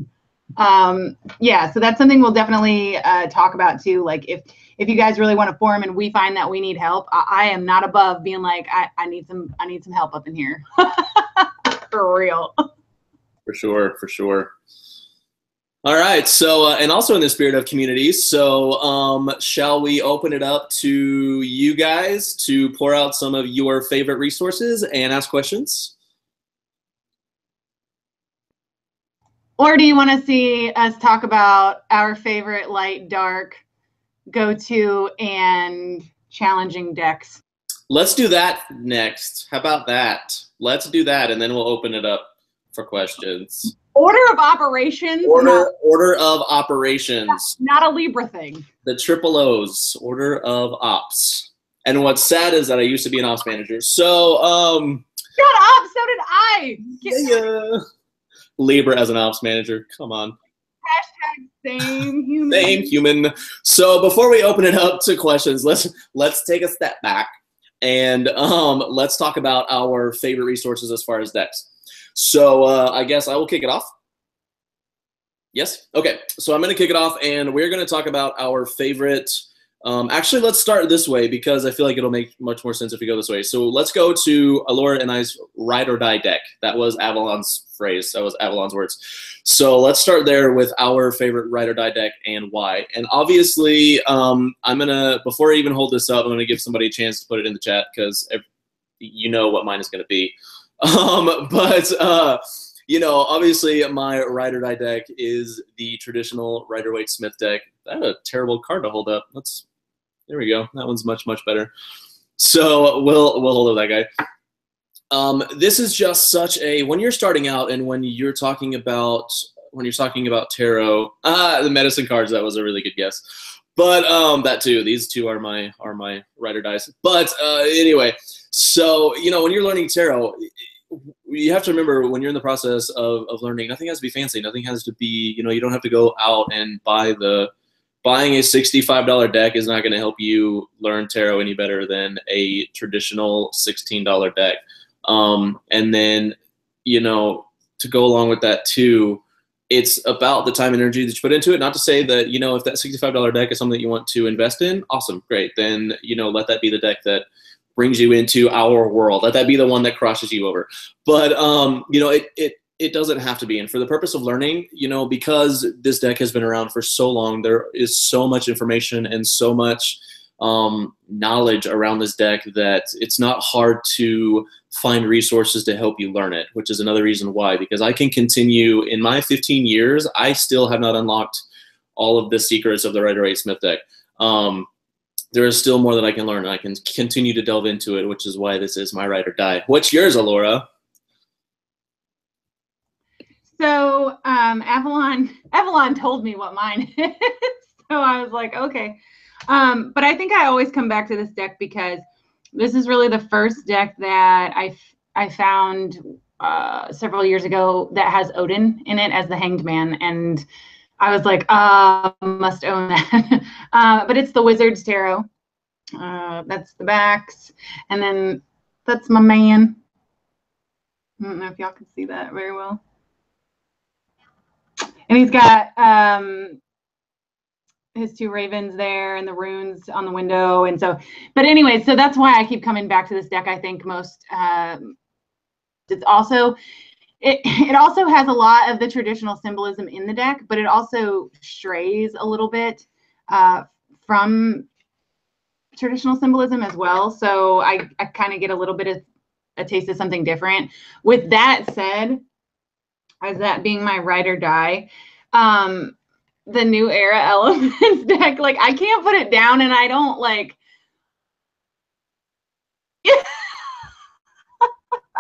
Yeah, so that's something we'll definitely talk about too. Like if you guys really want to forum and we find that we need help, I am not above being like, I need some help up in here. For real. For sure. All right, so and also in the spirit of communities, so shall we open it up to you guys to pour out some of your favorite resources and ask questions? Or do you want to see us talk about our favorite light, dark, go-to, and challenging decks? Let's do that next. How about that? Let's do that, and then we'll open it up for questions. Order of operations. Order of operations. Not a Libra thing. The triple O's. Order of ops. And what's sad is that I used to be an ops manager. So, shut up. So did I. yeah. Libra as an ops manager. Come on. Hashtag same human. Same human. So before we open it up to questions, let's take a step back and let's talk about our favorite resources as far as decks. So I guess I will kick it off. Yes? Okay. So I'm going to kick it off, and we're going to talk about our favorite. Actually, let's start this way because I feel like it'll make much more sense if we go this way. So let's go to Allorah and I's Ride or Die deck. That was Avalon's phrase. That was Avalon's words. So let's start there with our favorite Ride or Die deck and why. And obviously, I'm going to, before I even hold this up, I'm going to give somebody a chance to put it in the chat because you know what mine is going to be. You know, obviously my Ride or Die deck is the traditional Rider-Waite-Smith deck. I had a terrible card to hold up. There we go. That one's much, much better. So we'll hold up that guy. This is just such a, when you're starting out and when you're talking about tarot, the medicine cards, that was a really good guess. But that too, these two are my Rider dice. But anyway, so you know, when you're learning tarot, you have to remember when you're in the process of learning, nothing has to be fancy. Nothing has to be, you know, you don't have to go out and buying a $65 deck is not going to help you learn tarot any better than a traditional $16 deck. And then, you know, to go along with that too, it's about the time and energy that you put into it. Not to say that, you know, if that $65 deck is something that you want to invest in, awesome, great. Then, you know, let that be the deck that brings you into our world. Let that be the one that crosses you over. But, you know, it doesn't have to be. And for the purpose of learning, you know, because this deck has been around for so long, there is so much information and so much knowledge around this deck that it's not hard to find resources to help you learn it, which is another reason why, because I can continue in my 15 years, I still have not unlocked all of the secrets of the Rider-Waite-Smith deck. There is still more that I can learn, and I can continue to delve into it, which is why this is my Ride or Die. What's yours, Allorah? So Avalon told me what mine is, so I was like, okay. But I think I always come back to this deck because this is really the first deck that I found several years ago that has Odin in it as the Hanged Man, and I was like, must own that. But it's the Wizard's Tarot. That's the backs, and then that's my man. I don't know if y'all can see that very well. And he's got his two ravens there and the runes on the window. And so, but anyway, so that's why I keep coming back to this deck. I think most, it also has a lot of the traditional symbolism in the deck, but it also strays a little bit from traditional symbolism as well. So I kind of get a little bit of a taste of something different. With that said, as that being my Ride or Die, the New Era Elements deck, like I can't put it down, and I don't like.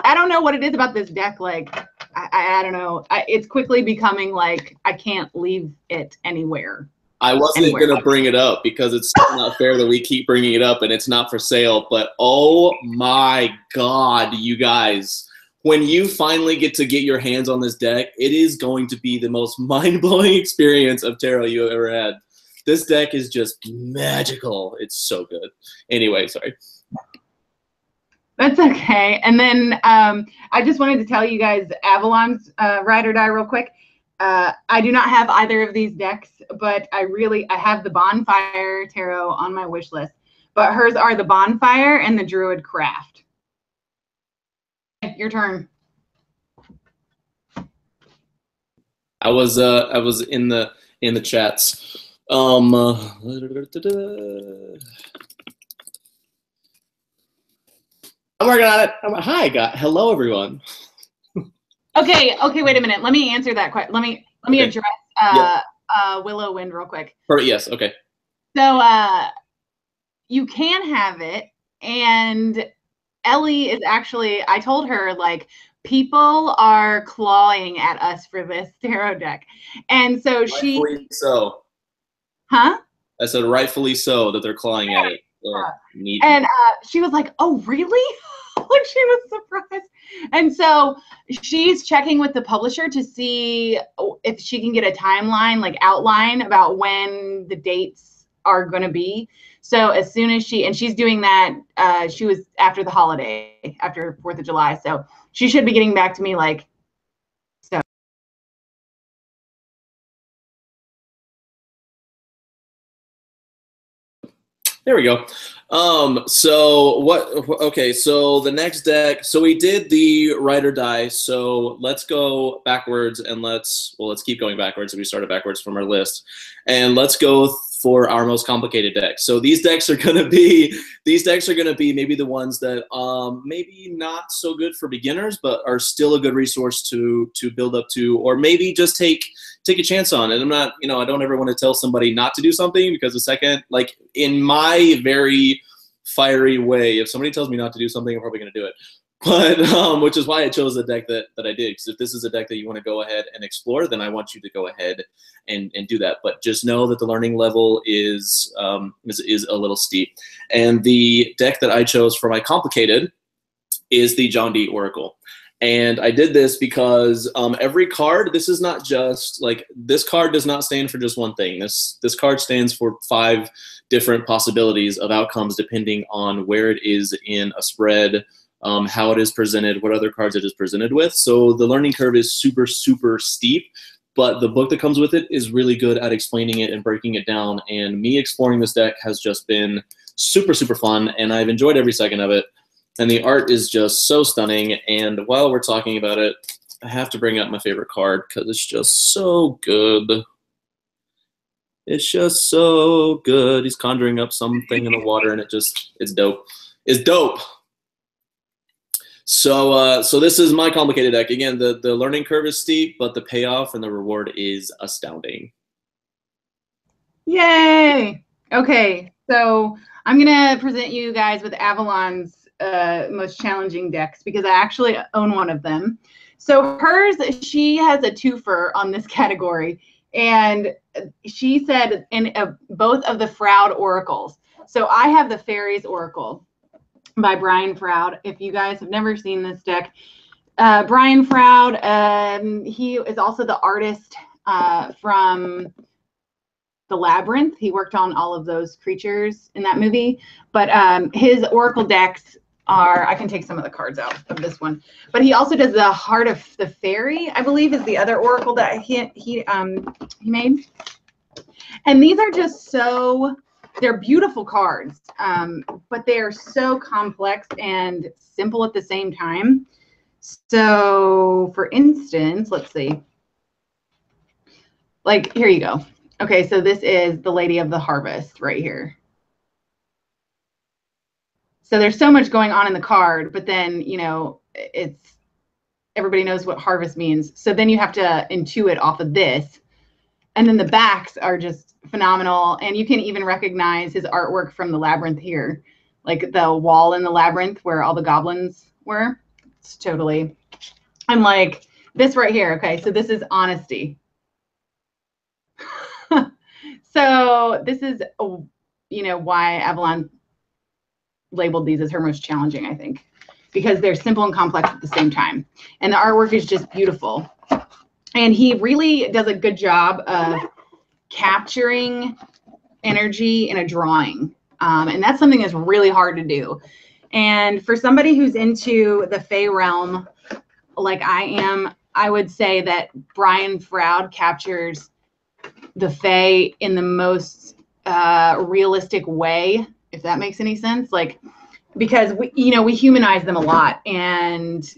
I don't know what it is about this deck. Like I don't know. It's quickly becoming like I can't leave it anywhere. I wasn't going to bring it up because it's not fair that we keep bringing it up and it's not for sale. But oh my God, you guys. When you finally get your hands on this deck, it is going to be the most mind-blowing experience of tarot you have ever had. This deck is just magical. It's so good. Anyway, sorry. That's okay. And then I just wanted to tell you guys Avalon's Ride or Die real quick. I do not have either of these decks, but I have the Bonfire Tarot on my wish list. But hers are the Bonfire and the Druid Craft. Your turn. I was in the chats. I'm working on it. Hello everyone. Okay, wait a minute. Let me answer that question. Let me address Willow Wind real quick. Yes, okay. So you can have it, and Ellie is actually, I told her, like, people are clawing at us for this tarot deck. And so rightfully so. Huh? I said rightfully so that they're clawing at it. Neat. And she was like, "Oh, really?" Like she was surprised. And so she's checking with the publisher to see if she can get a timeline, like outline about when the dates are going to be. So as soon as she's doing that, she was after the holiday, after 4th of July. So she should be getting back to me like, so. There we go. So the next deck, so we did the Ride or Die. So let's go backwards and let's keep going backwards. We started backwards from our list, and let's go for our most complicated deck. So these decks are gonna be maybe the ones that maybe not so good for beginners, but are still a good resource to build up to, or maybe just take a chance on. And I'm not, I don't ever want to tell somebody not to do something, because the second, like in my very fiery way, if somebody tells me not to do something, I'm probably gonna do it. But which is why I chose the deck that I did, because if this is a deck that you want to go ahead and explore, then I want you to go ahead and do that. But just know that the learning level is a little steep. And the deck that I chose for my complicated is the John D. Oracle. And I did this because every card, this is not just like, this card does not stand for just one thing. This card stands for 5 different possibilities of outcomes depending on where it is in a spread, how it is presented, what other cards it is presented with. So the learning curve is super, super steep, but the book that comes with it is really good at explaining it and breaking it down. And me exploring this deck has just been super, super fun, and I've enjoyed every second of it. And the art is just so stunning. And while we're talking about it, I have to bring up my favorite card because it's just so good. It's just so good. He's conjuring up something in the water, and it's dope. It's dope. So this is my complicated deck. Again, the learning curve is steep, but the payoff and the reward is astounding. Yay! Okay, so I'm gonna present you guys with Avalon's most challenging decks, because I actually own one of them. So hers, she has a twofer on this category, and she said in both of the Froud oracles. So I have the Fairies Oracle by Brian Froud. If you guys have never seen this deck, Brian Froud, he is also the artist from The Labyrinth. He worked on all of those creatures in that movie. But his oracle decks are, I can take some of the cards out of this one, but he also does the Heart of the Fairy, I believe, is the other oracle that he made. And these are just so, they're beautiful cards, but they are so complex and simple at the same time. So for instance, let's see, like, here you go. Okay, so this is the Lady of the Harvest right here. So there's so much going on in the card, but then, it's, everybody knows what harvest means. So then you have to intuit off of this. And then the backs are just phenomenal. And you can even recognize his artwork from The Labyrinth here, like the wall in The Labyrinth where all the goblins were. It's totally, I'm like, this right here. Okay, so this is honesty. So this is, why Avalon labeled these as her most challenging, I think, because they're simple and complex at the same time. And the artwork is just beautiful. And he really does a good job of capturing energy in a drawing. And that's something that's really hard to do. And for somebody who's into the Fae realm, like I am, I would say that Brian Froud captures the Fae in the most realistic way, if that makes any sense. Like, because we humanize them a lot, and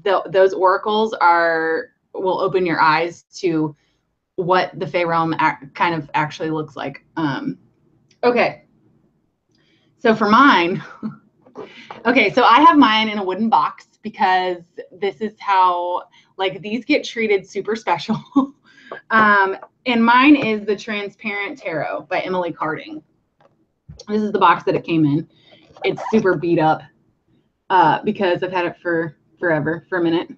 those oracles will open your eyes to what the Fae realm kind of actually looks like. Okay, so for mine, okay, so I have mine in a wooden box because this is how, like, these get treated super special. And mine is the Transparent Tarot by Emily Carding. This is the box that it came in. It's super beat up because I've had it for a minute.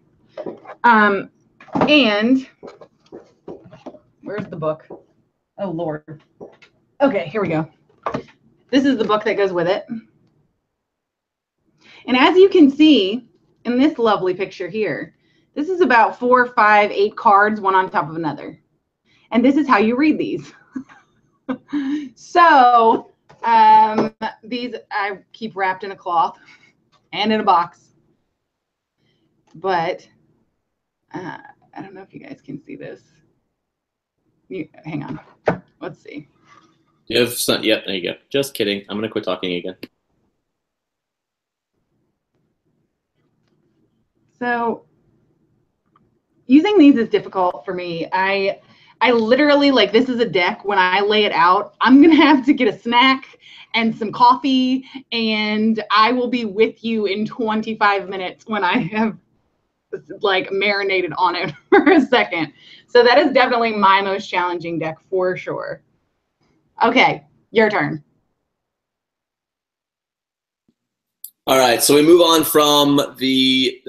And where's the book? Oh, Lord. Okay, here we go. This is the book that goes with it. And as you can see in this lovely picture here, this is about 4, 5, 8 cards, one on top of another. And this is how you read these. So these I keep wrapped in a cloth and in a box. But I don't know if you guys can see this. Hang on. Let's see. You have some, yep, there you go. Just kidding. I'm going to quit talking again. So using these is difficult for me. I literally, like, this is a deck. When I lay it out, I'm going to have to get a snack and some coffee, and I will be with you in 25 minutes when I have, like, marinated on it for a second. So that is definitely my most challenging deck for sure. Okay, your turn. All right, so we move on from the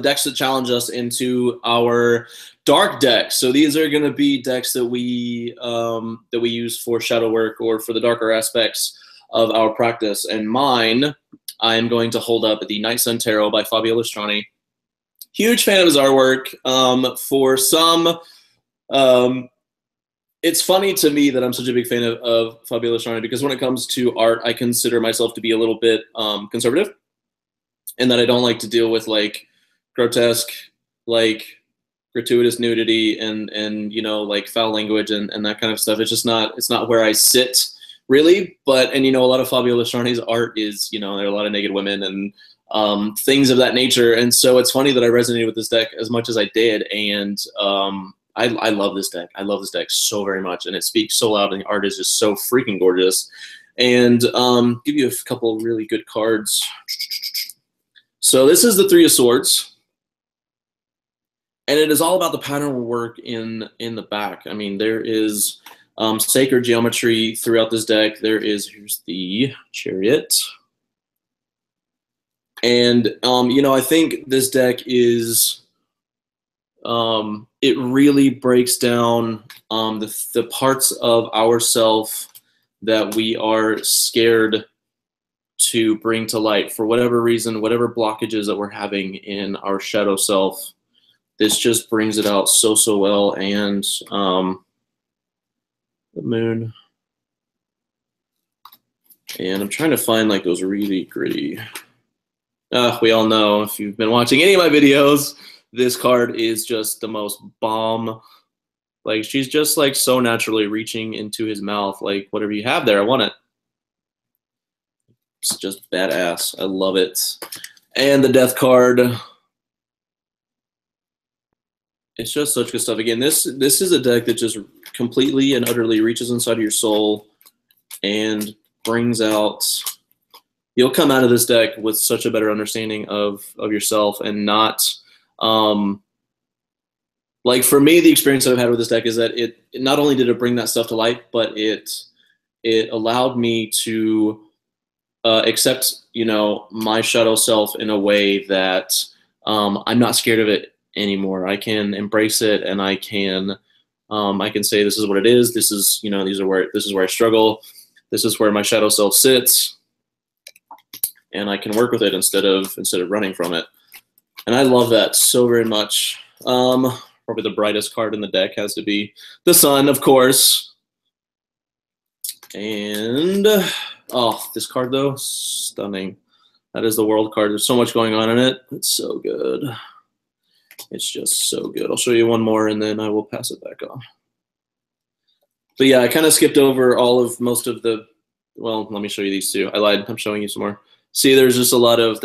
decks that challenge us into our dark decks. So these are going to be decks that we use for shadow work or for the darker aspects of our practice. And mine, I am going to hold up the Night Sun Tarot by Fabio Lustrani. Huge fan of his artwork. For some, it's funny to me that I'm such a big fan of Fabio Lustrani, because when it comes to art, I consider myself to be a little bit conservative, and that I don't like to deal with, like, grotesque, like, gratuitous nudity and you know, like, foul language and that kind of stuff. It's just not, it's not where I sit really. But, and you know, a lot of Fabio Lustrani's art is, you know, there are a lot of naked women and things of that nature. And so it's funny that I resonated with this deck as much as I did. And I love this deck. I love this deck so very much, and it speaks so loud, and the art is just so freaking gorgeous. And give you a couple really good cards. So this is the Three of Swords, and it is all about the pattern work in the back. I mean, there is sacred geometry throughout this deck. There is, here's the Chariot. And, you know, I think this deck is, it really breaks down the parts of ourself that we are scared to bring to light for whatever reason, whatever blockages that we're having in our shadow self. This just brings it out so well. And the Moon. And I'm trying to find, like, those really gritty. We all know, if you've been watching any of my videos, this card is just the most bomb. Like, she's just, like, so naturally reaching into his mouth. Like, whatever you have there, I want it. It's just badass. I love it. And the Death card. It's just such good stuff. Again, this is a deck that just completely and utterly reaches inside of your soul and brings out. You'll come out of this deck with such a better understanding of yourself, and not, like, for me, the experience that I've had with this deck is that it not only did it bring that stuff to light, but it allowed me to accept, you know, my shadow self in a way that I'm not scared of it anymore. I can embrace it, and I can say, this is what it is. This is, you know, this is where I struggle. This is where my shadow self sits, and I can work with it instead of running from it. And I love that so very much. Probably the brightest card in the deck has to be the Sun, of course. And oh, this card though, stunning. That is the World card. There's so much going on in it. It's so good. It's just so good. I'll show you one more, and then I will pass it back on. But yeah, I kind of skipped over most of the. Well, let me show you these two. I lied. I'm showing you some more. See, there's just a lot of.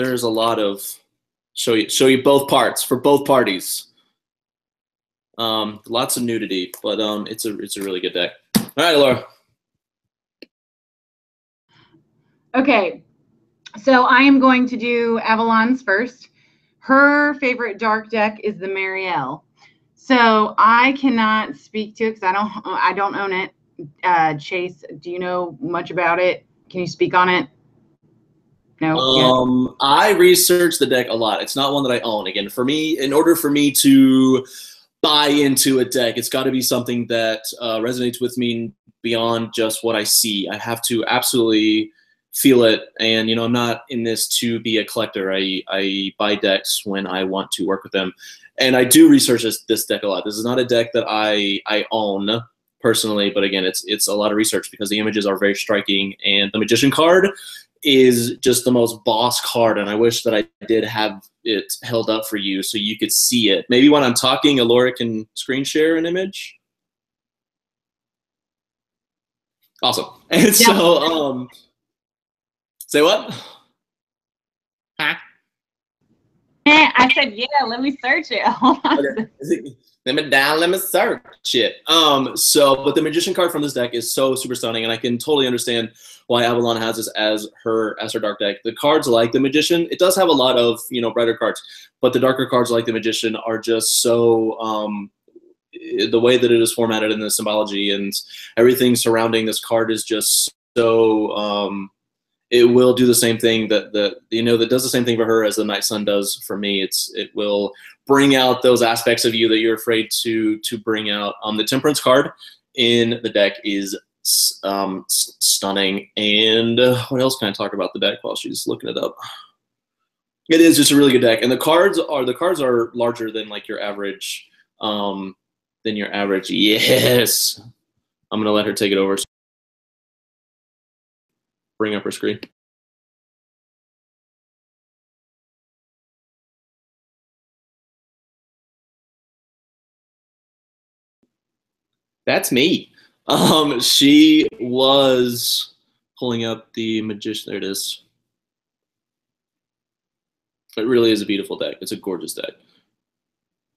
Show you both parts for both parties. Lots of nudity, but it's a really good deck. All right, Laura. Okay, so I am going to do Avalon's first. Her favorite dark deck is the Marielle. So I cannot speak to it because I don't own it. Chase, do you know much about it? Can you speak on it? No. I researched the deck a lot. It's not one that I own. Again, for me, in order for me to buy into a deck, it's got to be something that resonates with me beyond just what I see. I have to absolutely feel it. And, you know, I'm not in this to be a collector. I buy decks when I want to work with them. And I do research this deck a lot. This is not a deck that I own personally, but again, it's a lot of research because the images are very striking, and the Magician card is just the most boss card, and I wish that I did have it held up for you so you could see it. Maybe when I'm talking, Allorah can screen share an image. Awesome. And so, say what? Huh? I said, yeah, let me search it. Hold on. Okay. Let me search it. But the Magician card from this deck is so super stunning, and I can totally understand why Avalon has this as her dark deck. The cards like the Magician, it does have a lot of, you know, brighter cards, but the darker cards like the Magician are just so the way that it is formatted in the symbology and everything surrounding this card is just so it will do the same thing that does the same thing for her as the Night Sun does for me. It will bring out those aspects of you that you're afraid to bring out. The Temperance card in the deck is stunning. And what else can I talk about the deck while she's looking it up? It is just a really good deck, and the cards are larger than like your average. Yes, I'm gonna let her take it over. Bring up her screen. That's me. She was pulling up the Magician. There it is. It really is a beautiful deck. It's a gorgeous deck.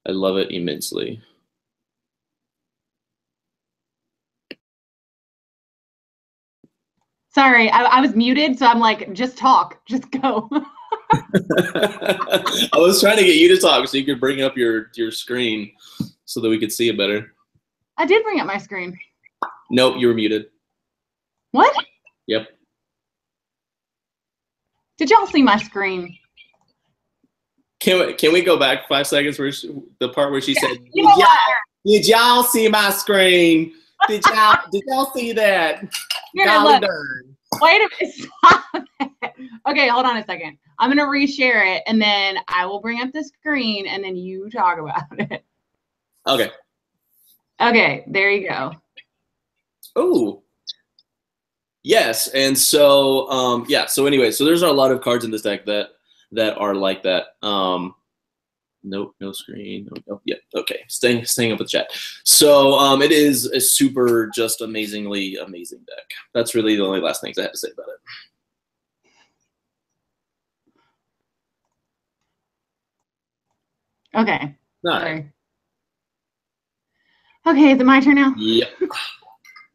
I love it immensely. Sorry, I was muted, so I'm like, just talk, just go. I was trying to get you to talk so you could bring up your screen so that we could see it better. I did bring up my screen. Nope, you were muted. What? Yep. Did y'all see my screen? Can we go back 5 seconds where the part where she said, "Did y'all see my screen? Did y'all see that?" Here, Golly look. darn. Wait a minute. Stop it. Okay, hold on a second. I'm gonna reshare it, and then I will bring up the screen, and then you talk about it. Okay. Okay, there you go. Oh. Yes, and so yeah. So anyway, so there's a lot of cards in this deck that are like that. Nope, no screen. No, yeah, okay. Staying up with chat. So it is a super, just amazingly amazing deck. That's really the only last things I have to say about it. Okay. All Sorry. right. Okay, is it my turn now? Yep.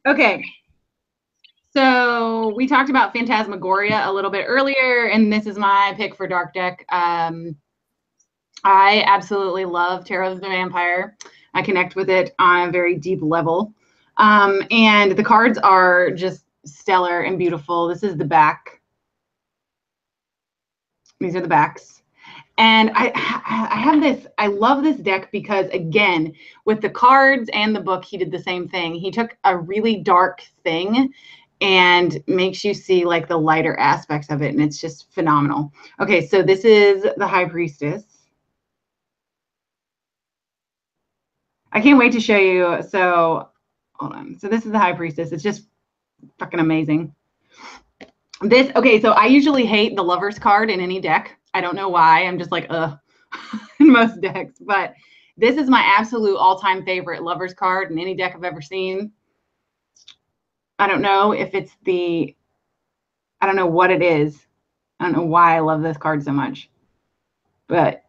Okay. So we talked about Phantasmagoria a little bit earlier, and this is my pick for Dark Deck. I absolutely love Tarot of the Vampire. I connect with it on a very deep level. And the cards are just stellar and beautiful. This is the back. These are the backs. And I have this, I love this deck because, again, with the cards and the book, he did the same thing. He took a really dark thing and makes you see like the lighter aspects of it, and it's just phenomenal. Okay, so this is the High Priestess. I can't wait to show you. So hold on. So this is the High Priestess. It's just fucking amazing. This, okay, so I usually hate the Lover's card in any deck. I don't know why. I'm just like, ugh, in most decks. But this is my absolute all-time favorite Lover's card in any deck I've ever seen. I don't know if it's I don't know what it is. I don't know why I love this card so much. But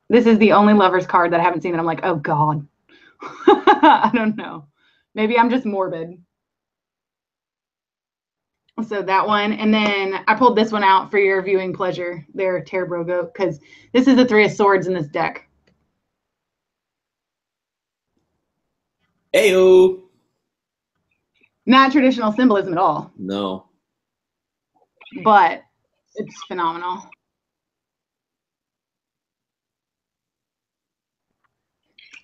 this is the only Lover's card that I haven't seen that I'm like, oh God. I don't know. Maybe I'm just morbid. So that one. And then I pulled this one out for your viewing pleasure there, Terbrogo, because this is the Three of Swords in this deck. Ayo. Not traditional symbolism at all. No. But it's phenomenal.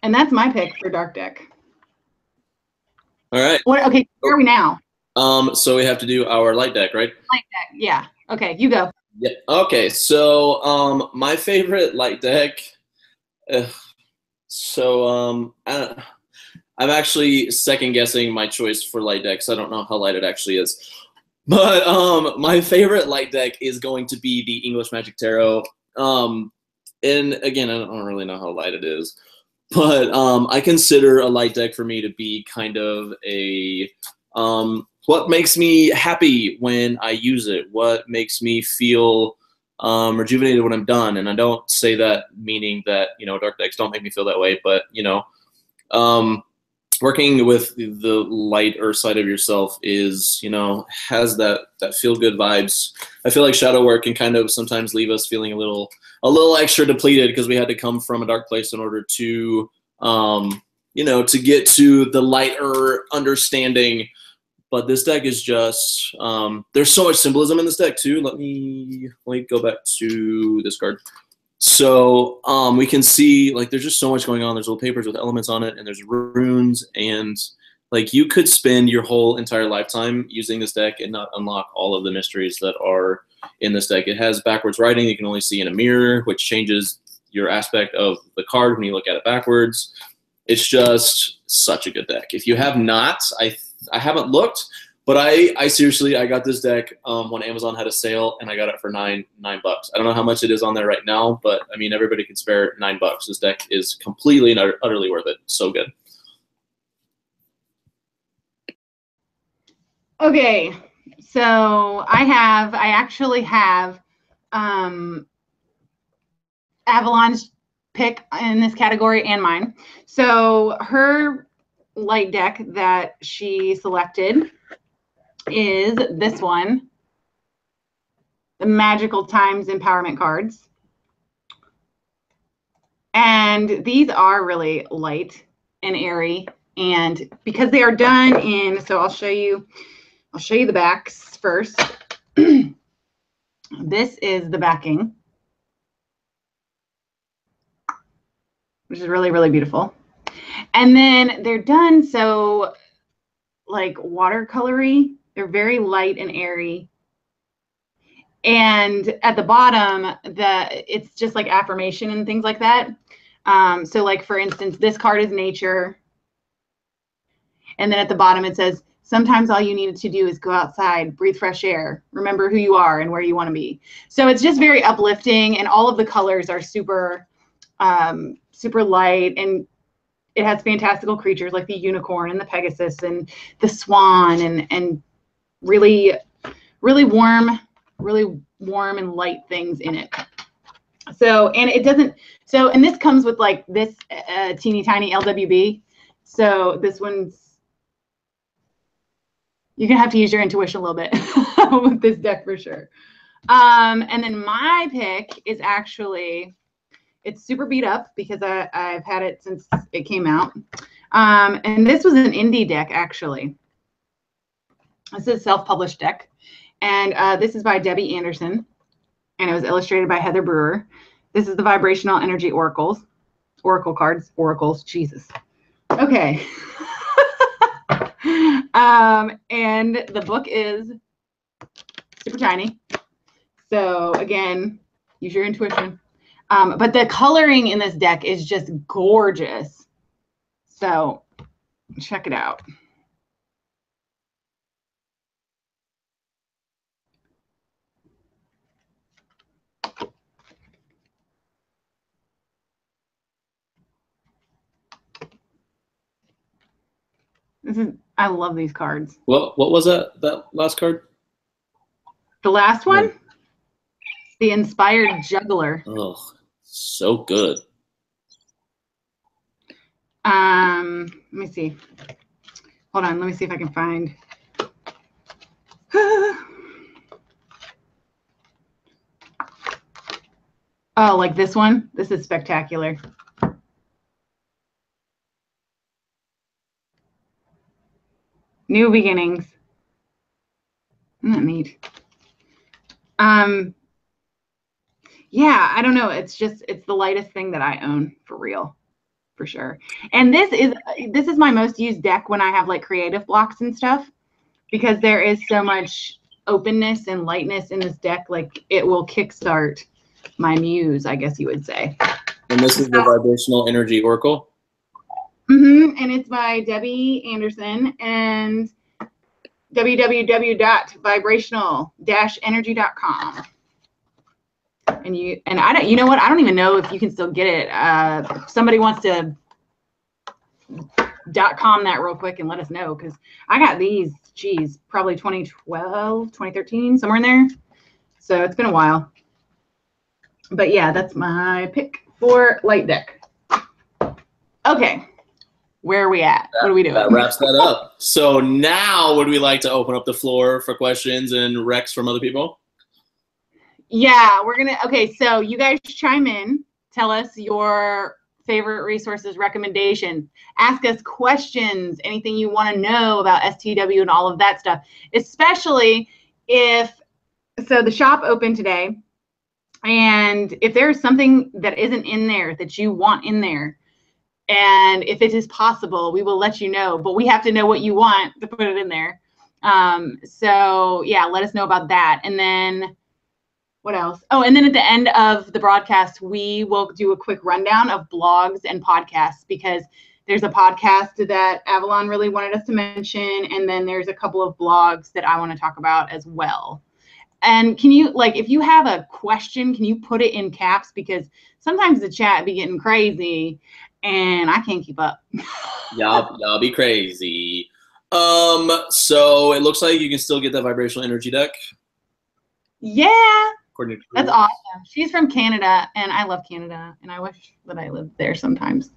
And that's my pick for Dark Deck. All right. Okay, where are we now? So we have to do our light deck, right? Light deck, yeah. Okay, you go. Yeah. Okay. So my favorite light deck. I'm actually second guessing my choice for light decks. I don't know how light it actually is. But my favorite light deck is going to be the English Magic Tarot. And again, I don't really know how light it is. But I consider a light deck for me to be kind of a what makes me happy when I use it, what makes me feel rejuvenated when I'm done. And I don't say that meaning that, you know, dark decks don't make me feel that way, but, you know, working with the lighter side of yourself is, you know, has that feel good vibes. I feel like shadow work can kind of sometimes leave us feeling a little extra depleted because we had to come from a dark place in order to, you know, to get to the lighter understanding. But this deck is just, there's so much symbolism in this deck too. Let me go back to this card. So we can see, like, there's just so much going on. There's little papers with elements on it, and there's runes, and like you could spend your whole entire lifetime using this deck and not unlock all of the mysteries that are in this deck. It has backwards writing you can only see in a mirror, which changes your aspect of the card when you look at it backwards. It's just such a good deck. If you have not, I haven't looked, but I seriously, I got this deck when Amazon had a sale, and I got it for $9. I don't know how much it is on there right now, but I mean, everybody can spare $9. This deck is completely and utterly worth it. So good. Okay, so I actually have Avalon's pick in this category and mine. So her light deck that she selected is this one, the Magical Times Empowerment cards. And these are really light and airy, and because they are done in, so I'll show you the backs first. This is the backing, which is really, really beautiful. And then they're done so like watercolory. They're very light and airy. And at the bottom, it's just like affirmation and things like that. So like, for instance, this card is nature. And then at the bottom, it says, sometimes all you needed to do is go outside, breathe fresh air, remember who you are and where you want to be. So it's just very uplifting, and all of the colors are super, super light, and it has fantastical creatures like the unicorn and the Pegasus and the swan, and really, really warm and light things in it. So, and it doesn't, so, and this comes with like this teeny tiny LWB. So this one's, you're gonna have to use your intuition a little bit with this deck for sure. And then my pick is actually, it's super beat up because I've had it since it came out. And this was an indie deck, actually. This is a self-published deck. And this is by Debbie Anderson. And it was illustrated by Heather Brewer. This is the Vibrational Energy Oracle cards. Oracles, Jesus. Okay. And the book is super tiny. So again, use your intuition. But the coloring in this deck is just gorgeous. So check it out. I love these cards. What was that last card? The last one? Yeah. The Inspired Juggler. Oh, so good. Let me see. Hold on, let me see if I can find. Oh, like this one? This is spectacular. New beginnings. Isn't that neat? Yeah, I don't know. It's the lightest thing that I own, for real, for sure. And this is my most used deck when I have like creative blocks and stuff. because there is so much openness and lightness in this deck. Like, it will kickstart my muse, I guess you would say. And this is the Vibrational Energy Oracle. And it's by Debbie Anderson and www.vibrational-energy.com. And I don't, you know what? I don't even know if you can still get it. If somebody wants to .com that real quick and let us know, because I got these, geez, probably 2012, 2013, somewhere in there. So it's been a while. But yeah, that's my pick for light deck. Okay, where are we at? What are we doing? That wraps that up. So now would we like to open up the floor for questions and recs from other people? Yeah, we're gonna, okay, so you guys chime in, tell us your favorite resources, recommendations, ask us questions, anything you want to know about STW and all of that stuff, especially if, so the shop opened today, and if there's something that isn't in there that you want in there, and if it is possible, we will let you know, but we have to know what you want to put it in there. So yeah, let us know about that. And then what else? Oh, and then at the end of the broadcast, we will do a quick rundown of blogs and podcasts, because there's a podcast that Avalon really wanted us to mention, and then there's a couple of blogs that I want to talk about as well. And can you, like, if you have a question, can you put it in caps? Because sometimes the chat be getting crazy, and I can't keep up. Y'all be crazy. So it looks like you can still get that Vibrational Energy deck. Yeah. That's awesome. She's from Canada, and I love Canada, and I wish that I lived there sometimes.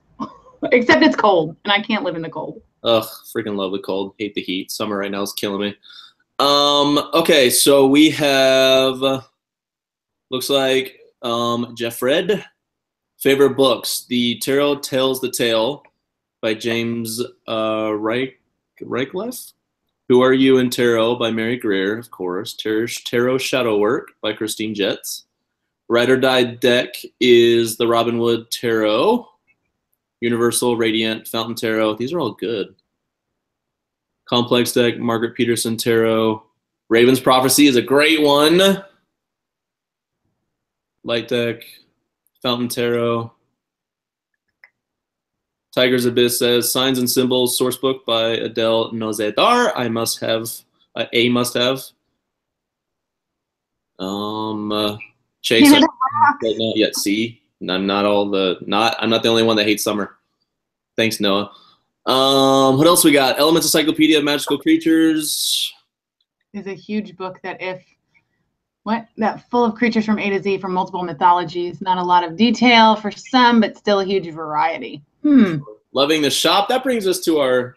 Except it's cold, and I can't live in the cold. Ugh, freaking love the cold. Hate the heat. Summer right now is killing me. Okay, so we have, looks like, Jeff Red. Favorite books: The Tarot Tells the Tale by James Reichleff. Who Are You in Tarot by Mary Greer, of course. Tarot Shadow Work by Christine Jetz. Ride or Die deck is the Robin Wood Tarot. Universal, Radiant, Fountain Tarot. These are all good. Complex deck, Margaret Peterson Tarot. Raven's Prophecy is a great one. Light deck, Fountain Tarot. Tiger's Abyss says Signs and Symbols Sourcebook by Adele Nozedar. I must have a must have. Chase right now yet see. I'm not the only one that hates summer. Thanks, Noah. What else we got? Elements Encyclopedia of Magical Creatures. Is a huge book that that full of creatures from A to Z from multiple mythologies. Not a lot of detail for some, but still a huge variety. Loving the shop. That brings us to our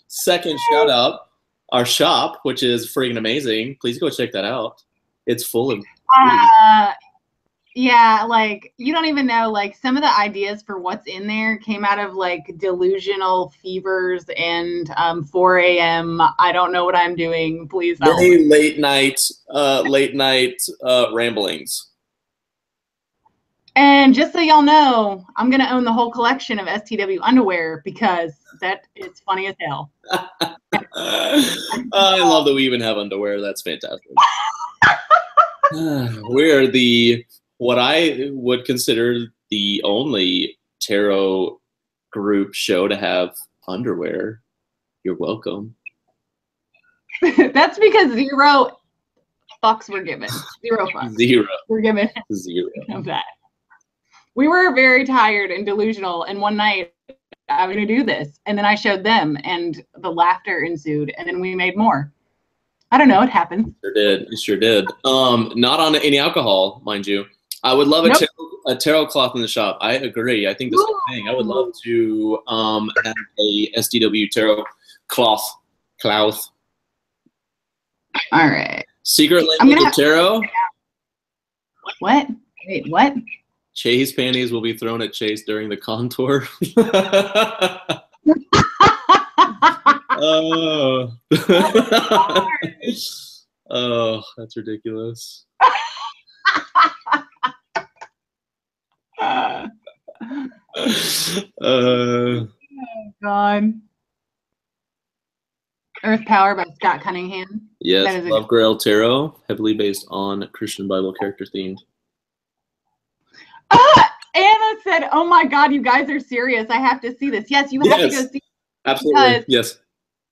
second shout out. Our shop, which is freaking amazing. Please go check that out. It's full of yeah, like, you don't even know, like, some of the ideas for what's in there came out of, like, delusional fevers and 4 a.m. I don't know what I'm doing. Please help. Very late night ramblings. And just so y'all know, I'm going to own the whole collection of STW underwear, because that is funny as hell. I love that we even have underwear. That's fantastic. We're what I would consider the only tarot group show to have underwear. You're welcome. That's because 0 fucks were given. 0 fucks. 0. We're given 0 of that. We were very tired and delusional, and one night I'm going to do this, and then I showed them, and the laughter ensued, and then we made more. I don't know, it happened. It sure did. Not on any alcohol, mind you. I would love a tarot cloth in the shop. I agree. I think the same thing. I would love to have a STW tarot cloth. All right. Secret Language of Tarot. What? Wait, what? Chase panties will be thrown at Chase during the contour. Oh. Oh, that's ridiculous. Oh, God. Earth Power by Scott Cunningham. Yes, Love Grail Tarot, heavily based on Christian Bible character themed. Anna said, "Oh my God, you guys are serious. I have to see this." Yes, you have to go see it. Absolutely. Yes.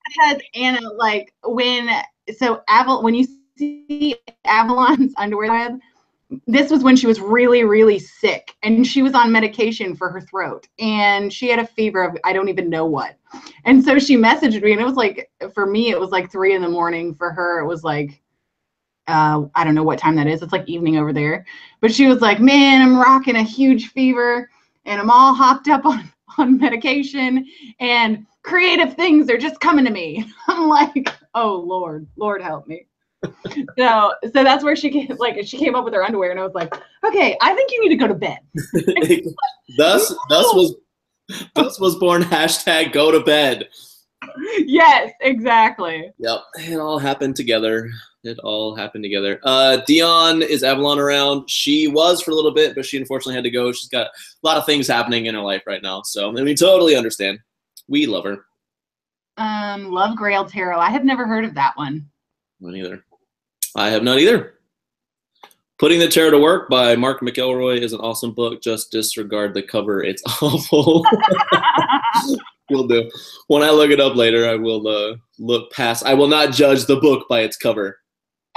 Because Anna, like when you see Avalon's underwear web, this was when she was really, really sick, and she was on medication for her throat, and she had a fever of I don't even know what. And so she messaged me, and it was like, for me, it was like 3 a.m. For her, it was like, I don't know what time that is. It's like evening over there. But she was like, man, I'm rocking a huge fever, and I'm all hopped up on medication, and creative things are just coming to me. I'm like, oh, Lord help me. So that's where she came up with her underwear, and I was like, okay, I think you need to go to bed. Thus was born hashtag go to bed. Yes, exactly. Yep, it all happened together. Dion, is Avalon around? She was for a little bit, but she unfortunately had to go. She's got a lot of things happening in her life right now, so we totally understand. We love her. Love Grail Tarot. I have never heard of that one. Me neither. I have not either. Putting the Tarot to Work by Mark McElroy is an awesome book. Just disregard the cover. It's awful. Will do. When I look it up later, I will look past. I will not judge the book by its cover.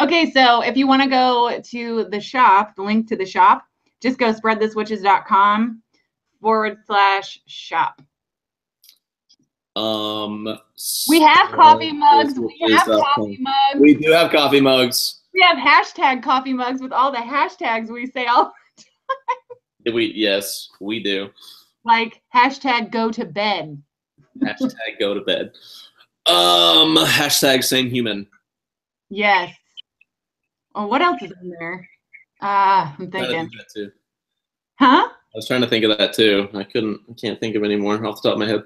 Okay, so if you want to go to the shop, the link to the shop, just go spreadtheswitches.com/shop. We have coffee mugs. We do have coffee mugs. We have hashtag coffee mugs with all the hashtags we say all the time. Yes, we do. Like hashtag go to bed. Hashtag go to bed. Hashtag same human. Yes. Oh, what else is in there? I'm thinking. That too. Huh? I was trying to think of that too. I can't think of any more off the top of my head.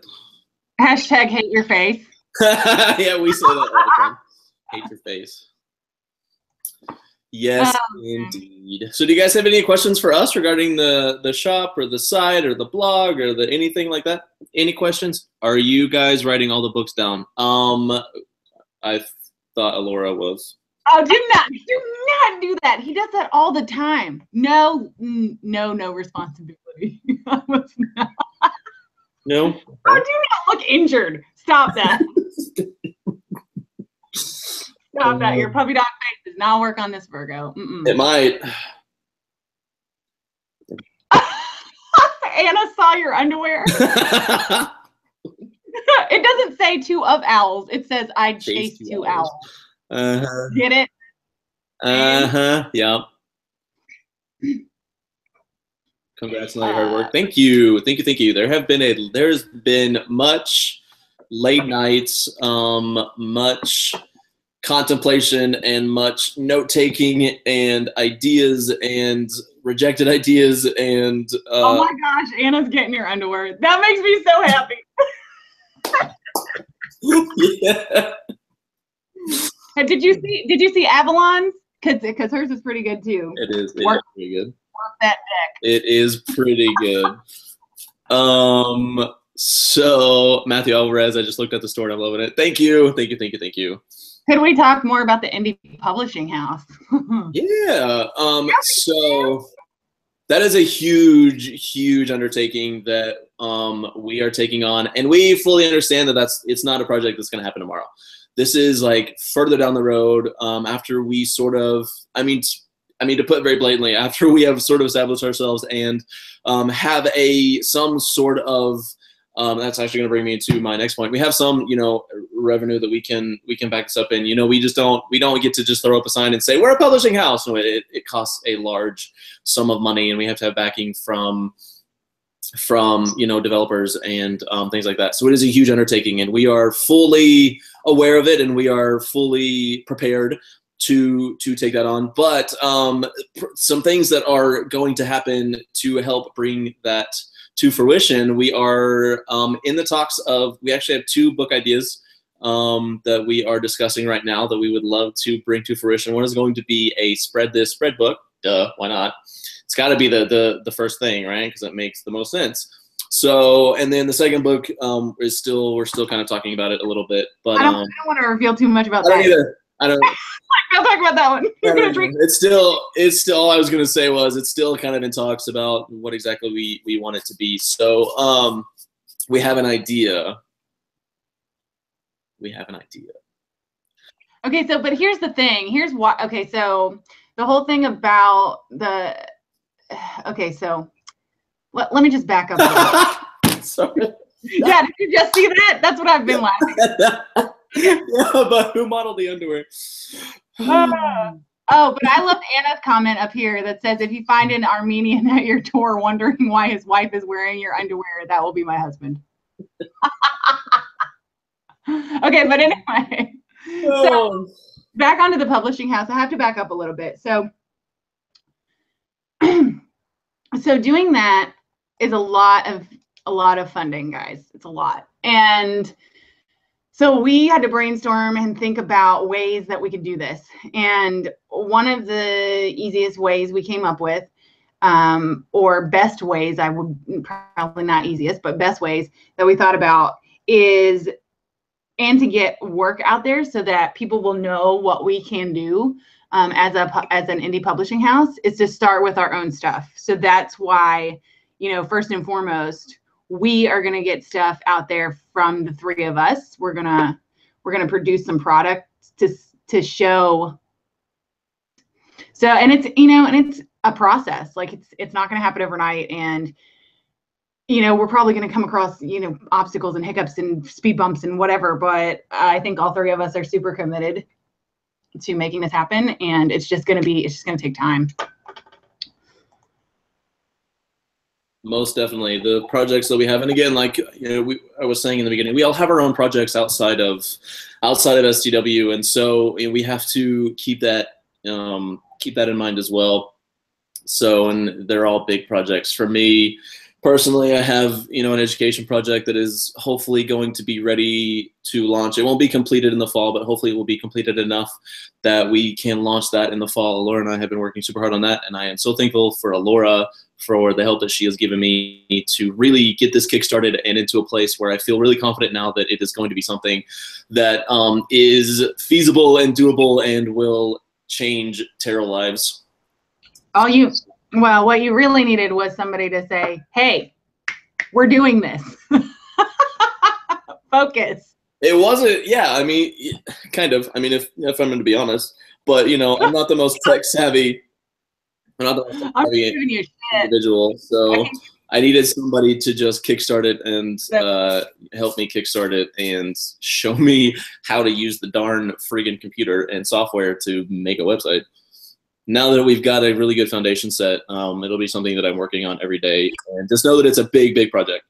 Hashtag hate your face. Yeah, we say that all the time. Hate your face. Yes, indeed. So do you guys have any questions for us regarding the shop or the site or the blog or anything like that? Any questions? Are you guys writing all the books down? I thought Allorah was. Oh, do not do that. He does that all the time. No responsibility. I was not. No? Okay. Oh, do not look injured. Stop that. Stop that. Your puppy dog face does not work on this, Virgo. It might. Anna saw your underwear. It doesn't say 2 of owls. It says I chased 2 owls. Get it? Yep. Congrats on all your hard work. Thank you. There's been much late nights, much contemplation, and much note taking, and ideas, and rejected ideas, and oh my gosh, Anna's getting your underwear. That makes me so happy. Yeah. Did you see Avalon's? Because hers is pretty good too. It is pretty good. Work that deck. It is pretty good. So Matthew Alvarez, I just looked at the store and I'm loving it. Thank you. Could we talk more about the indie publishing house? Yeah. So that is a huge undertaking that we are taking on, and we fully understand that it's not a project that's going to happen tomorrow. This is like further down the road, after we sort of, I mean, to put it very blatantly, after we have sort of established ourselves and have some sort of, that's actually going to bring me to my next point. We have some, revenue that we can back this up in. We don't get to just throw up a sign and say we're a publishing house. No, it costs a large sum of money, and we have to have backing from developers and things like that. So it is a huge undertaking, and we are fully aware of it, and we are fully prepared to take that on. But some things that are going to happen to help bring that to fruition, we are in the talks of, we actually have 2 book ideas that we are discussing right now that we would love to bring to fruition. One is going to be a spread book. Duh, why not? It's got to be the first thing, right? Because it makes the most sense. So, and then the second book is still, we're still kind of talking about it a little bit, but I don't want to reveal too much about I that. don't either. I don't. I'll talk about that one. You're gonna drink. It's still. All I was gonna say was it's still kind of in talks about what exactly we want it to be. So, we have an idea. Okay, so but here's the thing. Here's what. Okay, so the whole thing about the. Okay, so let me just back up a little. Sorry. Yeah, did you just see that? That's what I've been laughing at. Yeah, but who modeled the underwear? Oh, but I love Anna's comment up here that says, if you find an Armenian at your door wondering why his wife is wearing your underwear, that will be my husband. Okay, but anyway. So back onto the publishing house. I have to back up a little bit. So, so doing that is a lot of funding, guys. It's a lot. And so we had to brainstorm and think about ways that we could do this. And one of the easiest ways we came up with, or best ways, I would probably not easiest, but best ways that we thought about is, and to get work out there so that people will know what we can do as an indie publishing house, is to start with our own stuff. So that's why, you know, first and foremost, we are going to get stuff out there from the three of us. We're going to produce some products to show. So, and it's, you know, and it's a process. Like it's not going to happen overnight. And, you know, we're probably going to come across, you know, obstacles and hiccups and speed bumps and whatever. But I think all three of us are super committed to making this happen. And it's just going to take time. Most definitely, the projects that we have, and again, like, you know, I was saying in the beginning, we all have our own projects outside of STW, and so, you know, we have to keep that in mind as well. So, and they're all big projects. For me personally, I have, you know, an education project that is hopefully going to be ready to launch. It won't be completed in the fall, but hopefully it will be completed enough that we can launch that in the fall. Allorah and I have been working super hard on that, and I am so thankful for Allorah for the help that she has given me to really get this kickstarted and into a place where I feel really confident now that it is going to be something that is feasible and doable and will change tarot lives. Well, what you really needed was somebody to say, hey, we're doing this. Focus. It wasn't, yeah, I mean, kind of. I mean, if I'm going to be honest, but, you know, I'm not the most tech savvy. I'm not the most tech savvy individual, so I needed somebody to just kickstart it and help me kickstart it and show me how to use the darn friggin' computer and software to make a website. Now that we've got a really good foundation set, it'll be something that I'm working on every day. And just know that it's a big, big project.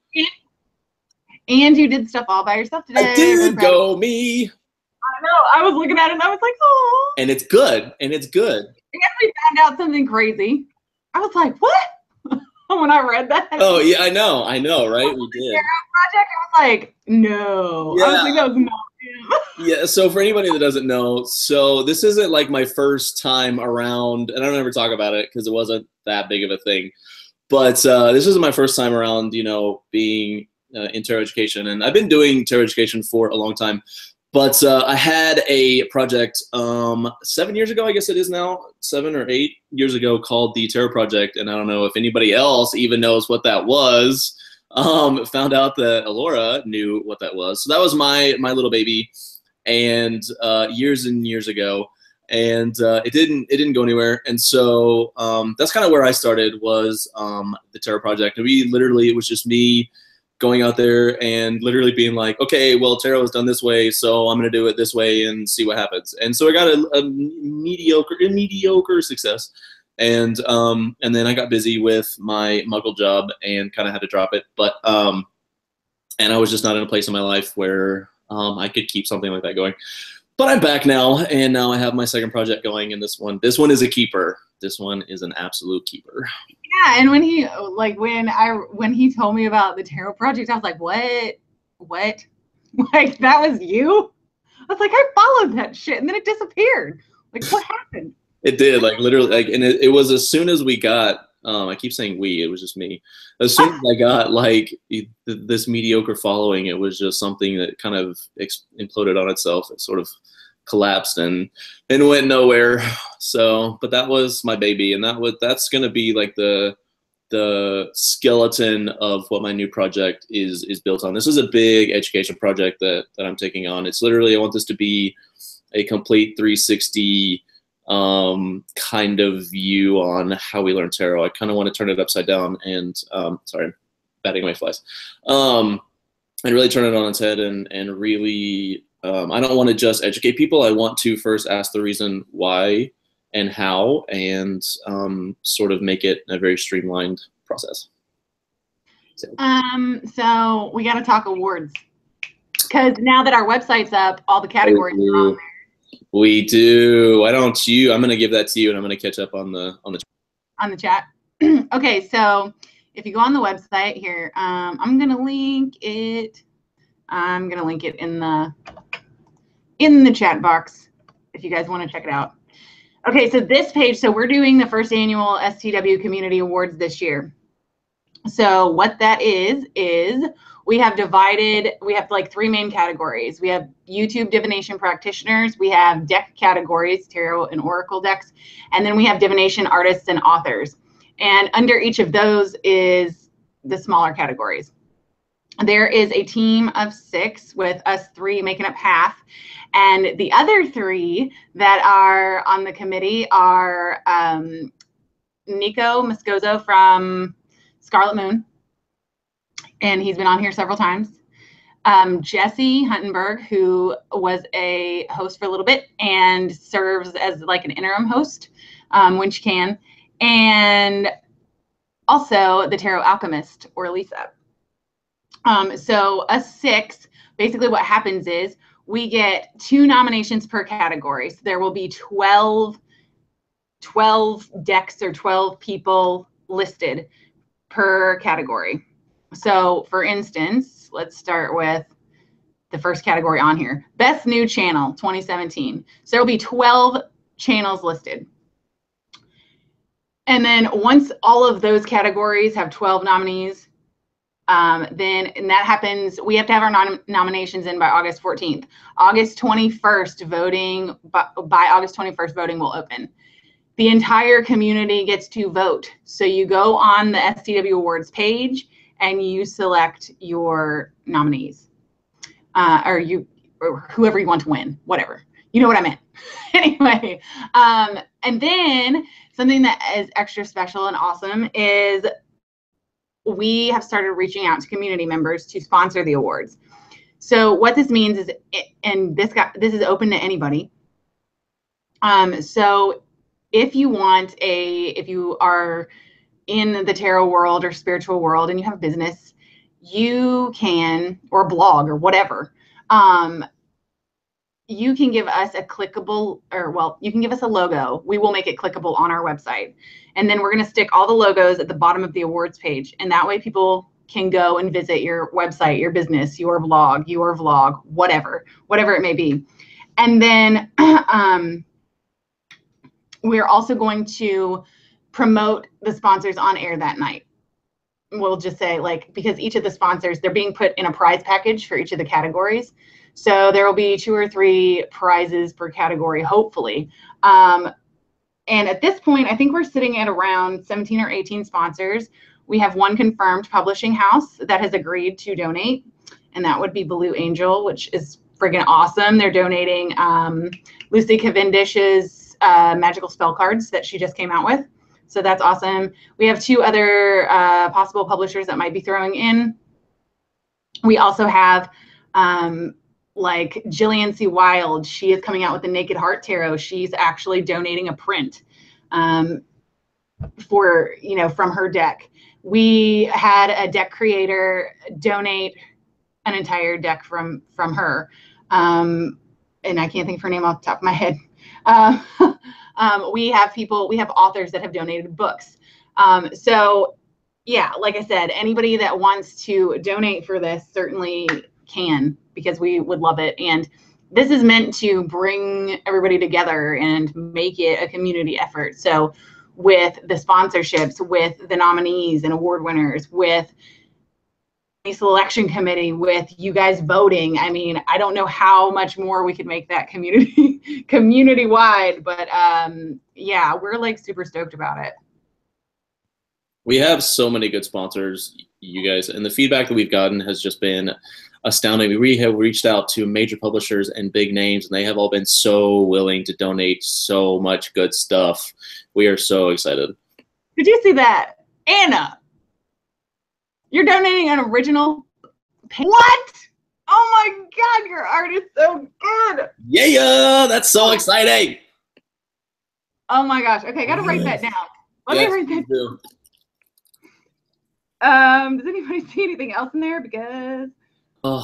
And you did stuff all by yourself today. I did, go me. I know. I was looking at it and I was like, oh. And it's good. And it's good. I guess we found out something crazy. I was like, what? When I read that. Oh, yeah, I know, right? We did. Project, I was like, no. Yeah. I was like, that was not. Yeah, so for anybody that doesn't know, so this isn't like my first time around, and I don't ever talk about it because it wasn't that big of a thing, but this isn't my first time around, you know, being in tarot education, and I've been doing tarot education for a long time, but I had a project 7 years ago, I guess it is now, 7 or 8 years ago, called the Tarot Project, and I don't know if anybody else even knows what that was. Found out that Allorah knew what that was. So that was my little baby, and years and years ago, and it didn't go anywhere. And so that's kind of where I started, was the Tarot Project. And it was just me going out there and literally being like, okay, well, tarot is done this way, so I'm gonna do it this way and see what happens. And so I got a mediocre success. And then I got busy with my Muggle job and kind of had to drop it. But and I was just not in a place in my life where I could keep something like that going. But I'm back now, and now I have my second project going, and this one is a keeper. This one is an absolute keeper. Yeah, and when he told me about the Tarot Project, I was like, what? Like, that was you? I was like, I followed that shit, and then it disappeared. Like, what happened? It did, like, literally, like, and it was as soon as we got I keep saying we, it was just me. As soon as I got like this mediocre following, it was just something that kind of imploded on itself. It sort of collapsed and went nowhere. So, but that was my baby, and that's gonna be like the skeleton of what my new project is built on. This is a big education project that I'm taking on. It's literally, I want this to be a complete 360 kind of view on how we learn tarot. I kind of want to turn it upside down and sorry, I'm batting away flies. And really turn it on its head and really I don't want to just educate people. I want to first ask the reason why and how, and sort of make it a very streamlined process. So we got to talk awards, because now that our website's up, all the categories are on there. We do. Why don't you? I'm gonna give that to you, and I'm gonna catch up on the chat. Okay, so if you go on the website here, I'm gonna link it. I'm gonna link it in the chat box if you guys want to check it out. Okay, so this page. So we're doing the first annual STW Community Awards this year. So what that is we have like 3 main categories. We have YouTube divination practitioners, we have deck categories, tarot and oracle decks, and then we have divination artists and authors. And under each of those is the smaller categories. There is a team of 6 with us 3 making up half. And the other 3 that are on the committee are Nico Moscoso from Scarlet Moon, and he's been on here several times. Jesse Huntenberg, who was a host for a little bit and serves as like an interim host when she can. And also the Tarot Alchemist, or Lisa. So us 6, basically what happens is we get 2 nominations per category. So there will be 12 decks or 12 people listed per category. So for instance, let's start with the first category on here, Best New Channel 2017. So there will be 12 channels listed. And then once all of those categories have 12 nominees, and that happens, we have to have our nominations in by August 14th. August 21st voting, by August 21st voting will open. The entire community gets to vote. So you go on the STW Awards page and you select your nominees, or whoever you want to win, whatever. You know what I meant. Anyway, and then something that is extra special and awesome is we have started reaching out to community members to sponsor the awards. So what this means is, and this is open to anybody. So if you are in the tarot world or spiritual world and you have a business, you can, or a blog or whatever, you can give us a clickable, or well, you can give us a logo. We will make it clickable on our website. And then we're going to stick all the logos at the bottom of the awards page. And that way people can go and visit your website, your business, your blog, your vlog, whatever it may be. And then we're also going to promote the sponsors on air that night. We'll just say, like, because each of the sponsors, they're being put in a prize package for each of the categories. So there will be 2 or 3 prizes per category, hopefully. And at this point, I think we're sitting at around 17 or 18 sponsors. We have 1 confirmed publishing house that has agreed to donate, and that would be Blue Angel, which is friggin' awesome. They're donating Lucy Cavendish's magical spell cards that she just came out with. So that's awesome. We have 2 other possible publishers that might be throwing in. We also have like Jillian C. Wild. She is coming out with the Naked Heart Tarot. She's actually donating a print for, from her deck. We had a deck creator donate an entire deck from her. And I can't think of her name off the top of my head. We have authors that have donated books. So yeah, like I said, anybody that wants to donate for this certainly can, because we would love it. And this is meant to bring everybody together and make it a community effort. So with the sponsorships, with the nominees and award winners, with the selection committee, with you guys voting. I mean, I don't know how much more we could make that community wide, but yeah, we're like super stoked about it. We have so many good sponsors, you guys, and the feedback that we've gotten has just been astounding. We have reached out to major publishers and big names, and they have all been so willing to donate so much good stuff. We are so excited. Did you see that? Anna, you're donating an original? What? Oh my God, your art is so good. Yeah, that's so exciting. Oh my gosh. Okay, I got to write that down. Let me write that down. Does anybody see anything else in there? Because I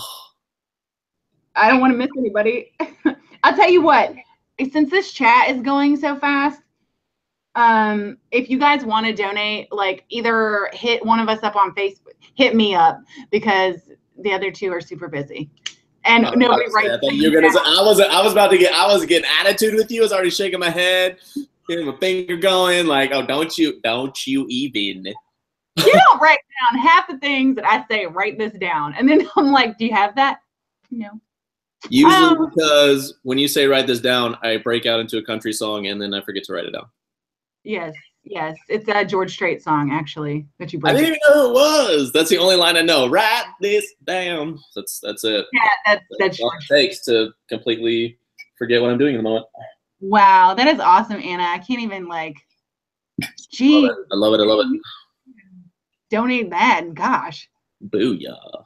don't want to miss anybody. I'll tell you what, since this chat is going so fast, if you guys want to donate, like either hit one of us up on Facebook, hit me up, because the other two are super busy. And nobody writes. I was getting attitude with you. I was already shaking my head, getting my finger going, like, oh, don't you even. You don't write down half the things that I say. Write this down, and then I'm like, "Do you have that?" No. Usually, because when you say write this down, I break out into a country song, and then I forget to write it down. Yes, it's a George Strait song, actually, that you broke. I didn't even know who it was. That's the only line I know. Write this down. That's it. Yeah, that's all it takes to completely forget what I'm doing in the moment. Wow, that is awesome, Anna. I can't even Gee, I love it. Donate that, gosh. Booyah.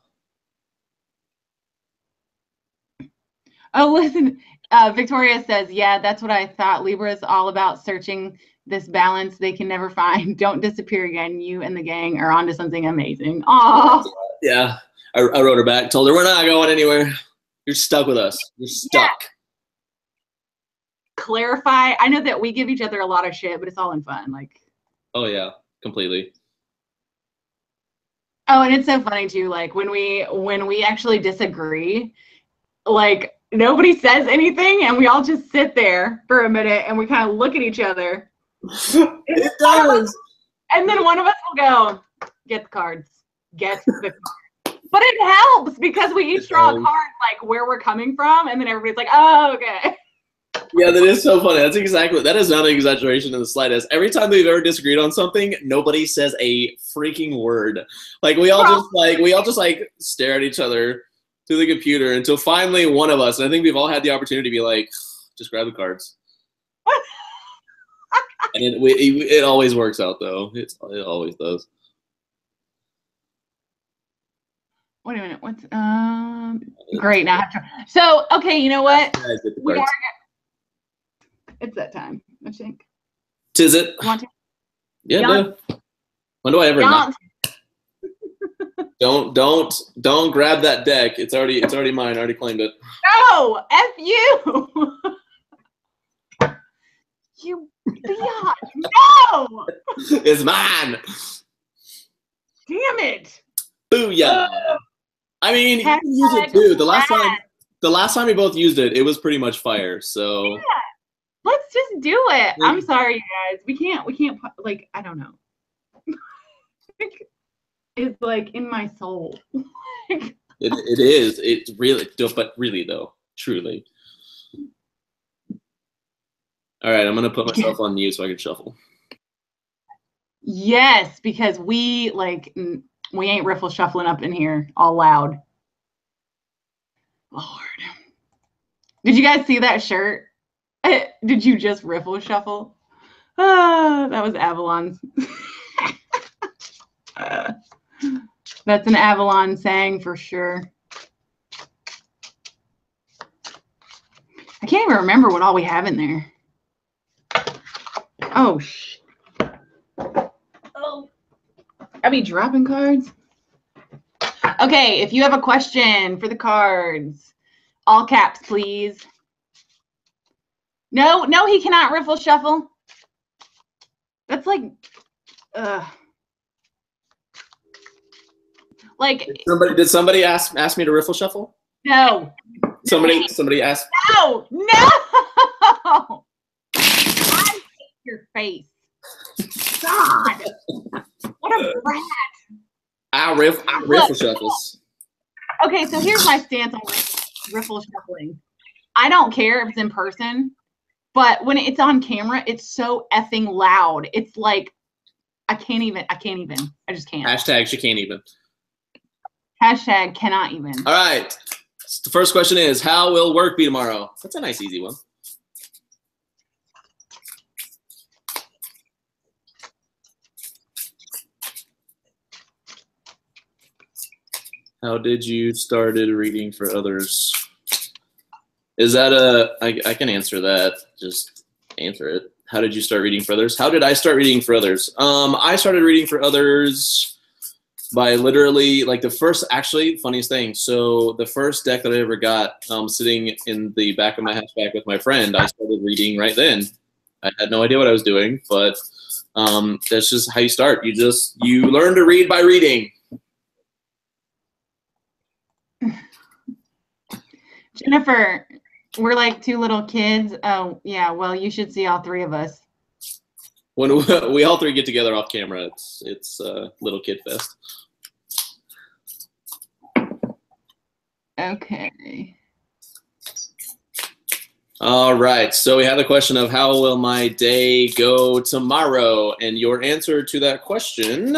Oh, listen, Victoria says, yeah, that's what I thought. Libra is all about searching this balance they can never find. Don't disappear again. You and the gang are onto something amazing. Aw. Yeah, I wrote her back, told her we're not going anywhere. You're stuck with us. You're stuck. Yeah. Clarify. I know that we give each other a lot of shit, but it's all in fun. Oh, yeah, completely. Oh, and it's so funny too. When we actually disagree, nobody says anything, and we all just sit there for a minute, and we kind of look at each other. It does. And then one of us will go, "Get the cards. Get the cards." But it helps because we each draw a card where we're coming from, and then everybody's like, "Oh, okay." Yeah, that is so funny. That is not an exaggeration in the slightest. Every time we've ever disagreed on something, nobody says a freaking word. We all just stare at each other through the computer until finally one of us, and I think we've all had the opportunity to be like, just grab the cards. And it always works out though. It always does. Wait a minute. What's great now? So okay, you know what? We are. It's that time, I think. Tis it? Want to? Yeah, no. When do I ever not? Don't grab that deck. It's already mine. I already claimed it. No, F you. You biatch. No. It's mine. Damn it. Booyah. I mean, you can use it too. The last time we both used it, it was pretty much fire. So. Yeah. Let's just do it. I'm sorry, you guys. We can't, I don't know. It's in my soul. It is. It's really, but really though, truly. All right, I'm going to put myself on mute so I can shuffle. Yes, because we ain't riffle shuffling up in here all loud. Lord. Did you guys see that shirt? Did you just riffle shuffle? That was Avalon's. That's an Avalon saying for sure. I can't even remember what all we have in there. Oh, I be dropping cards. Okay, if you have a question for the cards, all caps, please. No, he cannot riffle shuffle. That's Did somebody ask me to riffle shuffle? No. Somebody asked. No. I hate your face. God, what a brat. I riffle shuffles. Okay, so here's my stance on riffle shuffling. I don't care if it's in person, but when it's on camera, it's so effing loud. It's like I can't even. I just can't. Hashtag she can't even. Hashtag cannot even. All right. The first question is, how will work be tomorrow? That's a nice, easy one. How did you started reading for others? Is that I can answer that. Just answer it. How did you start reading for others? How did I start reading for others? I started reading for others by literally, like the first, actually, funniest thing. So the first deck that I ever got, sitting in the back of my hatchback with my friend, I started reading right then. I had no idea what I was doing, but that's just how you start. You learn to read by reading. Jennifer, we're like two little kids. Oh, yeah. Well, you should see all three of us. When we all three get together off camera, it's little kid fest. Okay. All right. So we have the question of how will my day go tomorrow? And your answer to that question,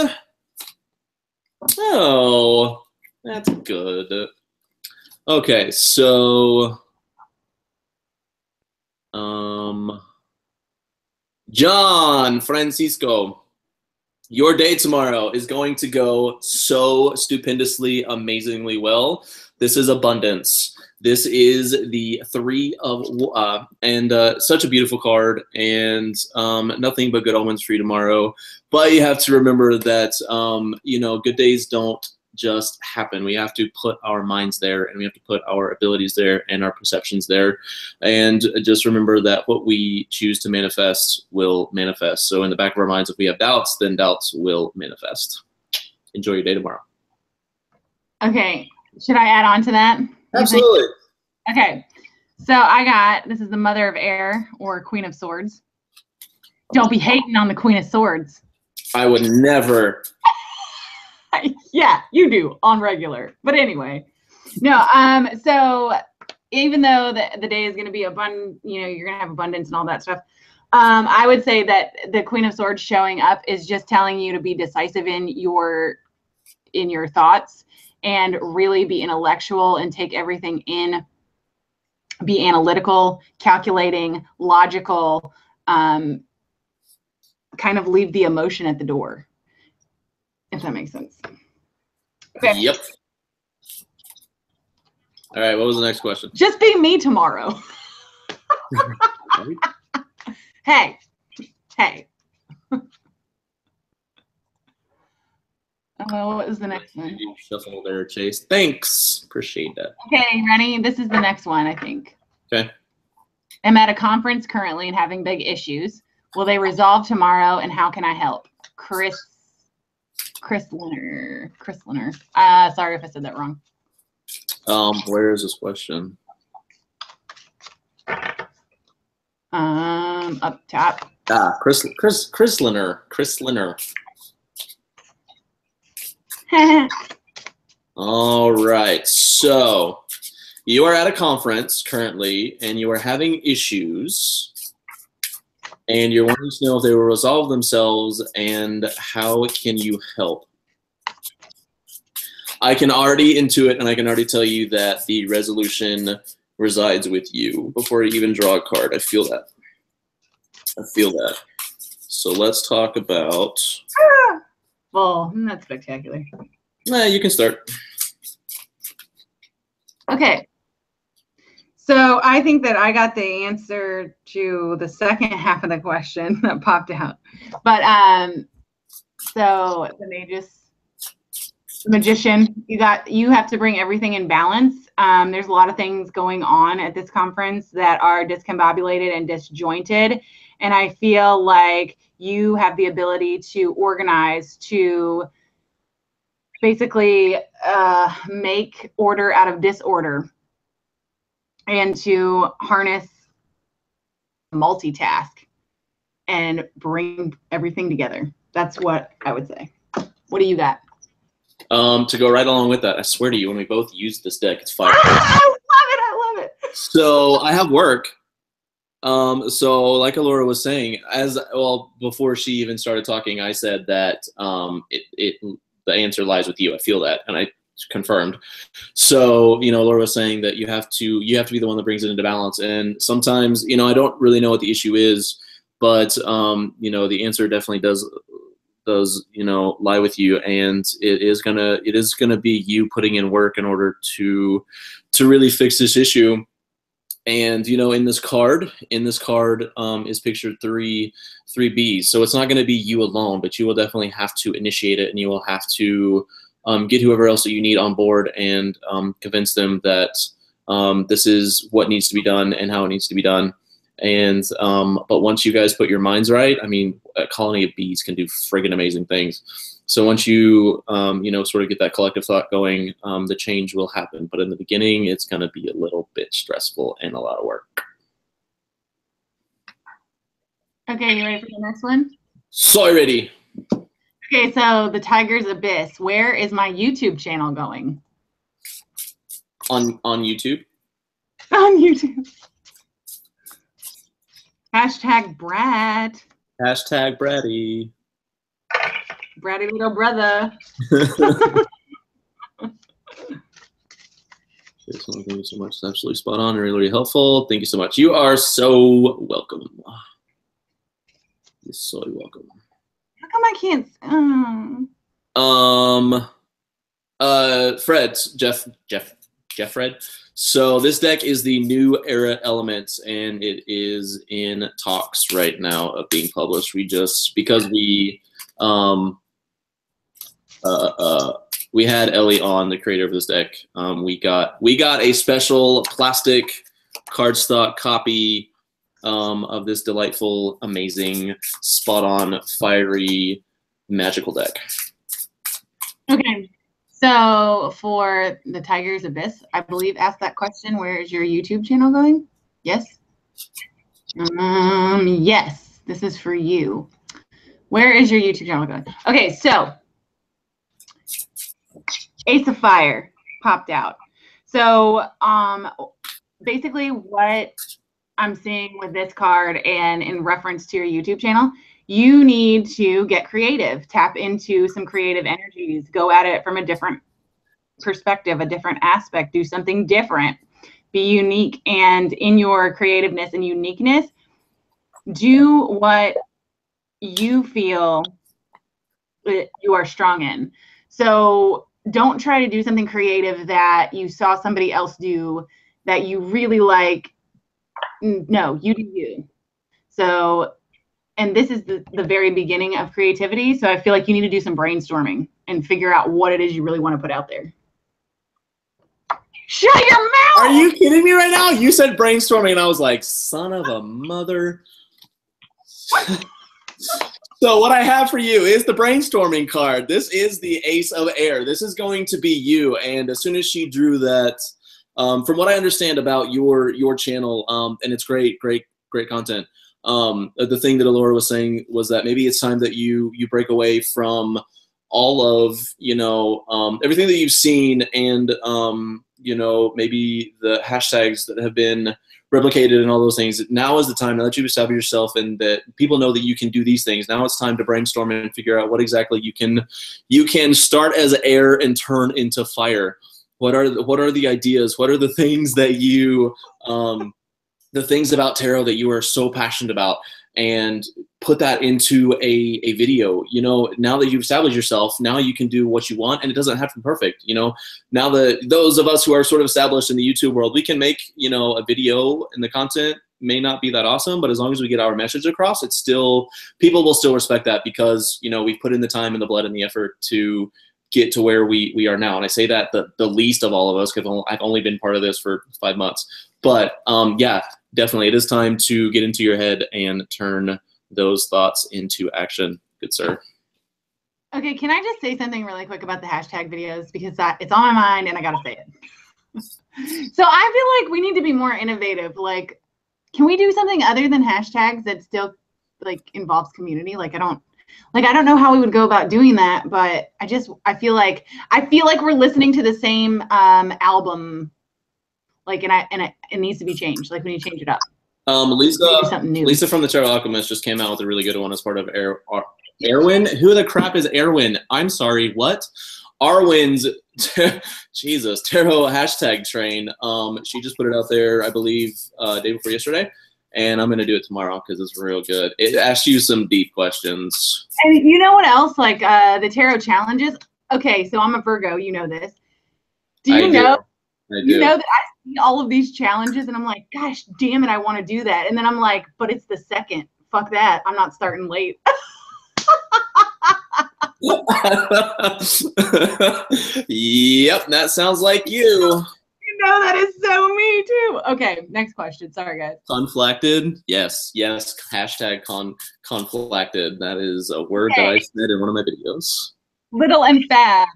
oh, that's good. Okay, so John Francisco, your day tomorrow is going to go so stupendously, amazingly well. This is abundance. This is the Three of and such a beautiful card, and nothing but good omens for you tomorrow. But you have to remember that you know, good days don't just happen. We have to put our minds there, and we have to put our abilities there and our perceptions there, and just remember that what we choose to manifest will manifest. So in the back of our minds, if we have doubts, then doubts will manifest. Enjoy your day tomorrow. Okay, should I add on to that? Absolutely. Okay, so I got, this is the Mother of Air, or Queen of Swords. Don't be hating on the Queen of Swords. I would never. Yeah, you do on regular. But anyway, no. So even though the day is going to be abundant, you know, you're going to have abundance and all that stuff. I would say that the Queen of Swords showing up is just telling you to be decisive in your thoughts and really be intellectual and take everything in. Be analytical, calculating, logical. Kind of leave the emotion at the door. If that makes sense. Okay. Yep. All right, what was the next question? Just be me tomorrow. Hey. What is the next one? Shuffle there, Chase. Thanks. Appreciate that. Okay, ready? This is the next one, I think. Okay. I'm at a conference currently and having big issues. Will they resolve tomorrow, and how can I help? Chris Linner. Sorry if I said that wrong. Where is this question? Up top. Chris Linner. All right. So you are at a conference currently, and you are having issues, and you're wanting to know if they will resolve themselves, and how can you help? I can already intuit, and I can already tell you that the resolution resides with you before you even draw a card. I feel that. So let's talk about. Well, not spectacular. You can start. Okay. So I think that I got the answer to the second half of the question that popped out. But so the magician, you have to bring everything in balance. There's a lot of things going on at this conference that are discombobulated and disjointed. And I feel like you have the ability to organize, to basically make order out of disorder, and to harness multitask. and bring everything together. That's what I would say. What do you got? To go right along with that, I swear to you, when we both use this deck, it's fire. I love it. So I have work. So like Allorah was saying, before she even started talking, I said that the answer lies with you. I feel that, and I confirmed. So, Allorah was saying that you have to be the one that brings it into balance. And sometimes, I don't really know what the issue is, but the answer definitely does lie with you, and it is gonna be you putting in work in order to really fix this issue. And in this card is pictured three Bs. So it's not going to be you alone, but you will definitely have to initiate it, and you will have to get whoever else that you need on board and convince them that this is what needs to be done and how it needs to be done. And but once you guys put your minds right, I mean, a colony of bees can do friggin' amazing things. So once you sort of get that collective thought going, the change will happen. But in the beginning, it's going to be a little bit stressful and a lot of work. Okay, you ready for the next one? So ready. Okay, so the Tiger's Abyss. Where is my YouTube channel going? On YouTube? On YouTube. Hashtag Brad. Hashtag Bratty. Bratty little brother. Thank you so much. It's absolutely spot on and really, really helpful. Thank you so much. You are so welcome. You're so welcome. How come I can't? Jeff Fred. So this deck is the new Era Elements, and it is in talks right now of being published. Because we had Ellie on, the creator of this deck. We got a special plastic cardstock copy of this delightful, amazing, spot-on, fiery, magical deck. Okay. So for the Tiger's Abyss, I believe asked that question, where is your YouTube channel going? Yes? Yes, this is for you. Where is your YouTube channel going? Okay, so Ace of Fire popped out. So basically what I'm seeing with this card and in reference to your YouTube channel, you need to get creative, tap into some creative energies, go at it from a different perspective, a different aspect, do something different, be unique. And in your creativeness and uniqueness, do what you feel you are strong in. So don't try to do something creative that you saw somebody else do that you really like. No, you do you. So, and this is the very beginning of creativity. So I feel like you need to do some brainstorming and figure out what it is you really want to put out there. Shut your mouth! Are you kidding me right now? You said brainstorming, and I was like, son of a mother. So what I have for you is the brainstorming card. This is the Ace of Air. This is going to be you. And as soon as she drew that, from what I understand about your channel, and it's great content. The thing that Allorah was saying was that maybe it's time that you break away from all of everything that you've seen, and maybe the hashtags that have been replicated and all those things. Now is the time, now that you've established yourself and that people know that you can do these things, now it's time to brainstorm and figure out what exactly you can start as air and turn into fire. What are the ideas? What are the things that you the things about tarot that you are so passionate about, and put that into a video. Now that you've established yourself, now you can do what you want, and it doesn't have to be perfect. Now that those of us who are sort of established in the YouTube world, we can make, a video, and the content may not be that awesome, but as long as we get our message across, it's still, people will still respect that, because, we've put in the time and the blood and the effort to get to where we are now. And I say that the least of all of us, because I've only been part of this for 5 months. But yeah, definitely, it is time to get into your head and turn those thoughts into action. Good sir. Okay, can I just say something really quick about the hashtag videos, because it's on my mind and I gotta say it. So I feel like we need to be more innovative. Like, can we do something other than hashtags that still like involves community. Like I don't know how we would go about doing that, but I feel like we're listening to the same album, like and it needs to be changed. Like we need to change it up. Lisa from the Tarot Alchemist just came out with a really good one as part of Erwin. Who the crap is Erwin? I'm sorry, what? Arwen's Jesus tarot hashtag train. She just put it out there, I believe, day before yesterday, and I'm gonna do it tomorrow because it's real good. It asks you some deep questions. And you know what else? Like the tarot challenges. Okay, so I'm a Virgo. You know this. Do you know? I do. You know that I see all of these challenges, and I'm like, gosh, damn it, I want to do that. And then I'm like, but it's the second. Fuck that. I'm not starting late. Yep, that sounds like you. You know, that is so me too. Okay, next question. Sorry, guys. Conflicted? Yes. Hashtag conflicted. That is a word that I said in one of my videos. Little and Fab.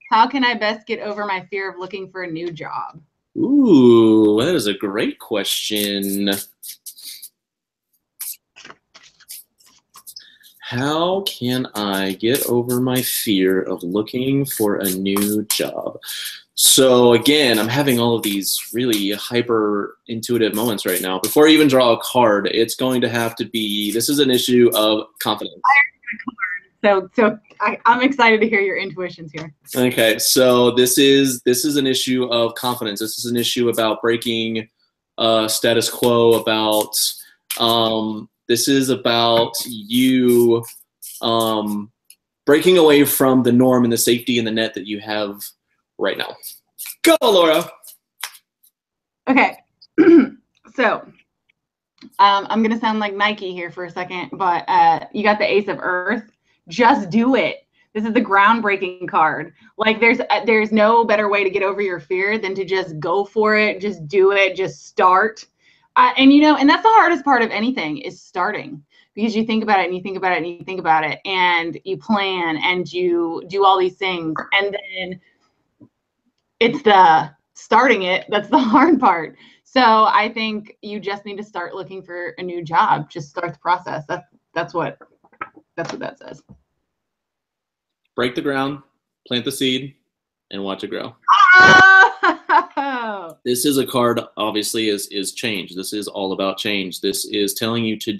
How can I best get over my fear of looking for a new job? Ooh, that is a great question. How can I get over my fear of looking for a new job? So again, I'm having all of these really hyper intuitive moments right now. Before I even draw a card, it's going to have to be, this is an issue of confidence. So I'm excited to hear your intuitions here. Okay, so this is an issue of confidence. This is an issue about breaking status quo, about this is about you breaking away from the norm and the safety and the net that you have right now. Go, Laura. Okay, so I'm gonna sound like Nike here for a second, but you got the Ace of Earth. Just do it. This is the groundbreaking card. Like there's no better way to get over your fear than to just go for it. Just do it. Just start. And you know, and that's the hardest part of anything is starting, because you think about it and you think about it and you think about it and you plan and you do all these things, and then it's the starting it that's the hard part. So I think you just need to start looking for a new job. Just start the process. That's what that says. Break the ground, plant the seed, and watch it grow. Oh! This is a card, obviously, is change. This is all about change. This is telling you to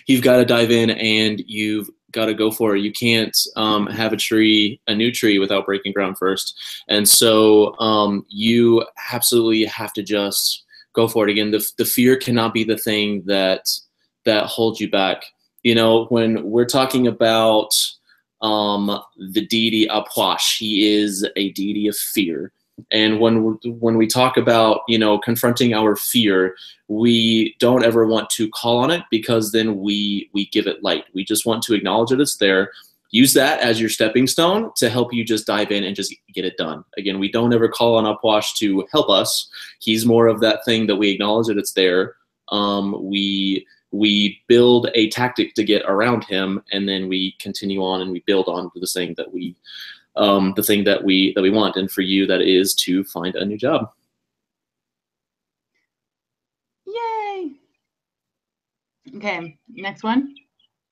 you've got to dive in and you've got to go for it. You can't have a new tree without breaking ground first. And so you absolutely have to just go for it. Again, the fear cannot be the thing that holds you back. You know, when we're talking about the deity Apwash, he is a deity of fear. And when we talk about, you know, confronting our fear, we don't ever want to call on it, because then we give it light. We just want to acknowledge that it's there. Use that as your stepping stone to help you just dive in and just get it done. Again, we don't ever call on Apwash to help us. He's more of that thing that we acknowledge that it's there. We build a tactic to get around him, and then we continue on and we build on to the thing that we want. And for you, that is to find a new job. Yay! Okay, next one.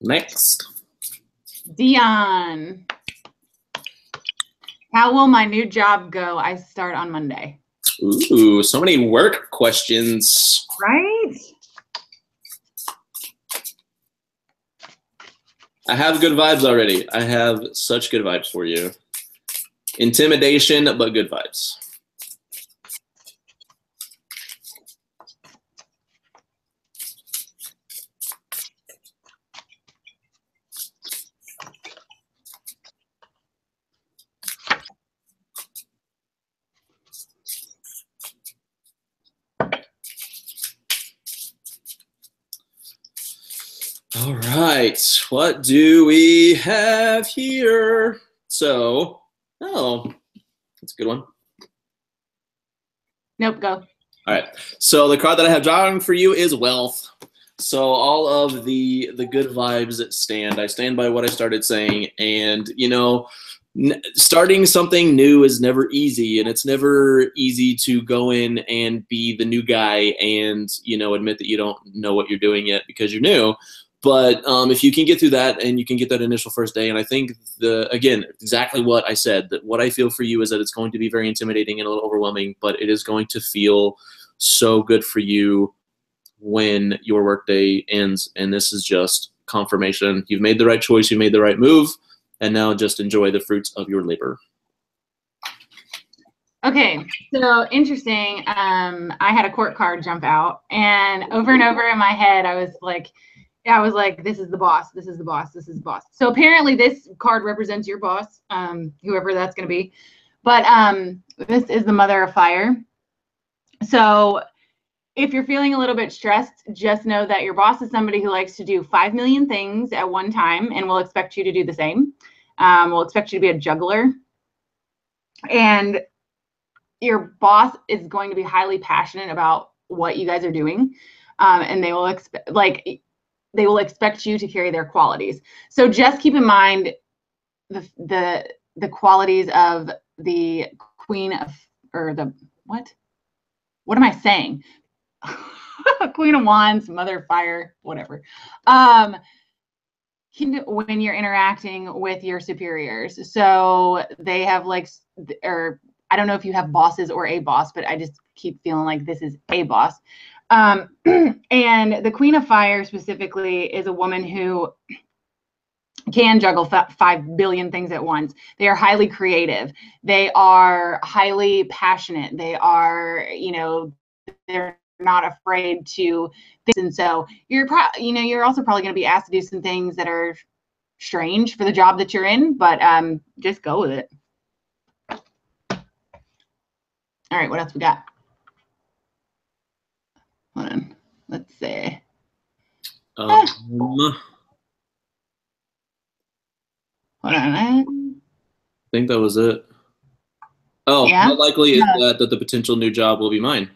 Next. Dion. How will my new job go? I start on Monday. Ooh, so many work questions. Right? I have good vibes already. I have such good vibes for you. Intimidation, but good vibes. All right, what do we have here? So, oh, that's a good one. Nope, go. All right, so the card that I have drawn for you is Wealth. So all of the good vibes stand. I stand by what I started saying, and you know, starting something new is never easy, and it's never easy to go in and be the new guy and, you know, admit that you don't know what you're doing yet because you're new. But if you can get through that and you can get that initial first day, and I think again, exactly what I said, that what I feel for you is that it's going to be very intimidating and a little overwhelming, but it is going to feel so good for you when your workday ends. And this is just confirmation. You've made the right choice. You made the right move. And now just enjoy the fruits of your labor. Okay, so interesting. I had a court card jump out, and over in my head, I was like, this is the boss, this is the boss, this is the boss. So apparently this card represents your boss, whoever that's going to be. But this is the Mother of Fire. So if you're feeling a little bit stressed, just know that your boss is somebody who likes to do 5 million things at one time and will expect you to do the same. Will expect you to be a juggler. And your boss is going to be highly passionate about what you guys are doing. And they will expect you to carry their qualities. So just keep in mind the qualities of the Queen of, or the, what am I saying? Queen of Wands, Mother of Fire, whatever. When you're interacting with your superiors. So they have like, or I don't know if you have bosses or a boss, but I just keep feeling like this is a boss. And the Queen of Fire specifically is a woman who can juggle 5 billion things at once. They are highly creative. They are highly passionate. They are, they're not afraid to think. And so you're also probably going to be asked to do some things that are strange for the job that you're in, but just go with it. All right, what else we got? Hold on. Let's see. Hold on. I think that was it. Oh, yeah? How likely is that the potential new job will be mine?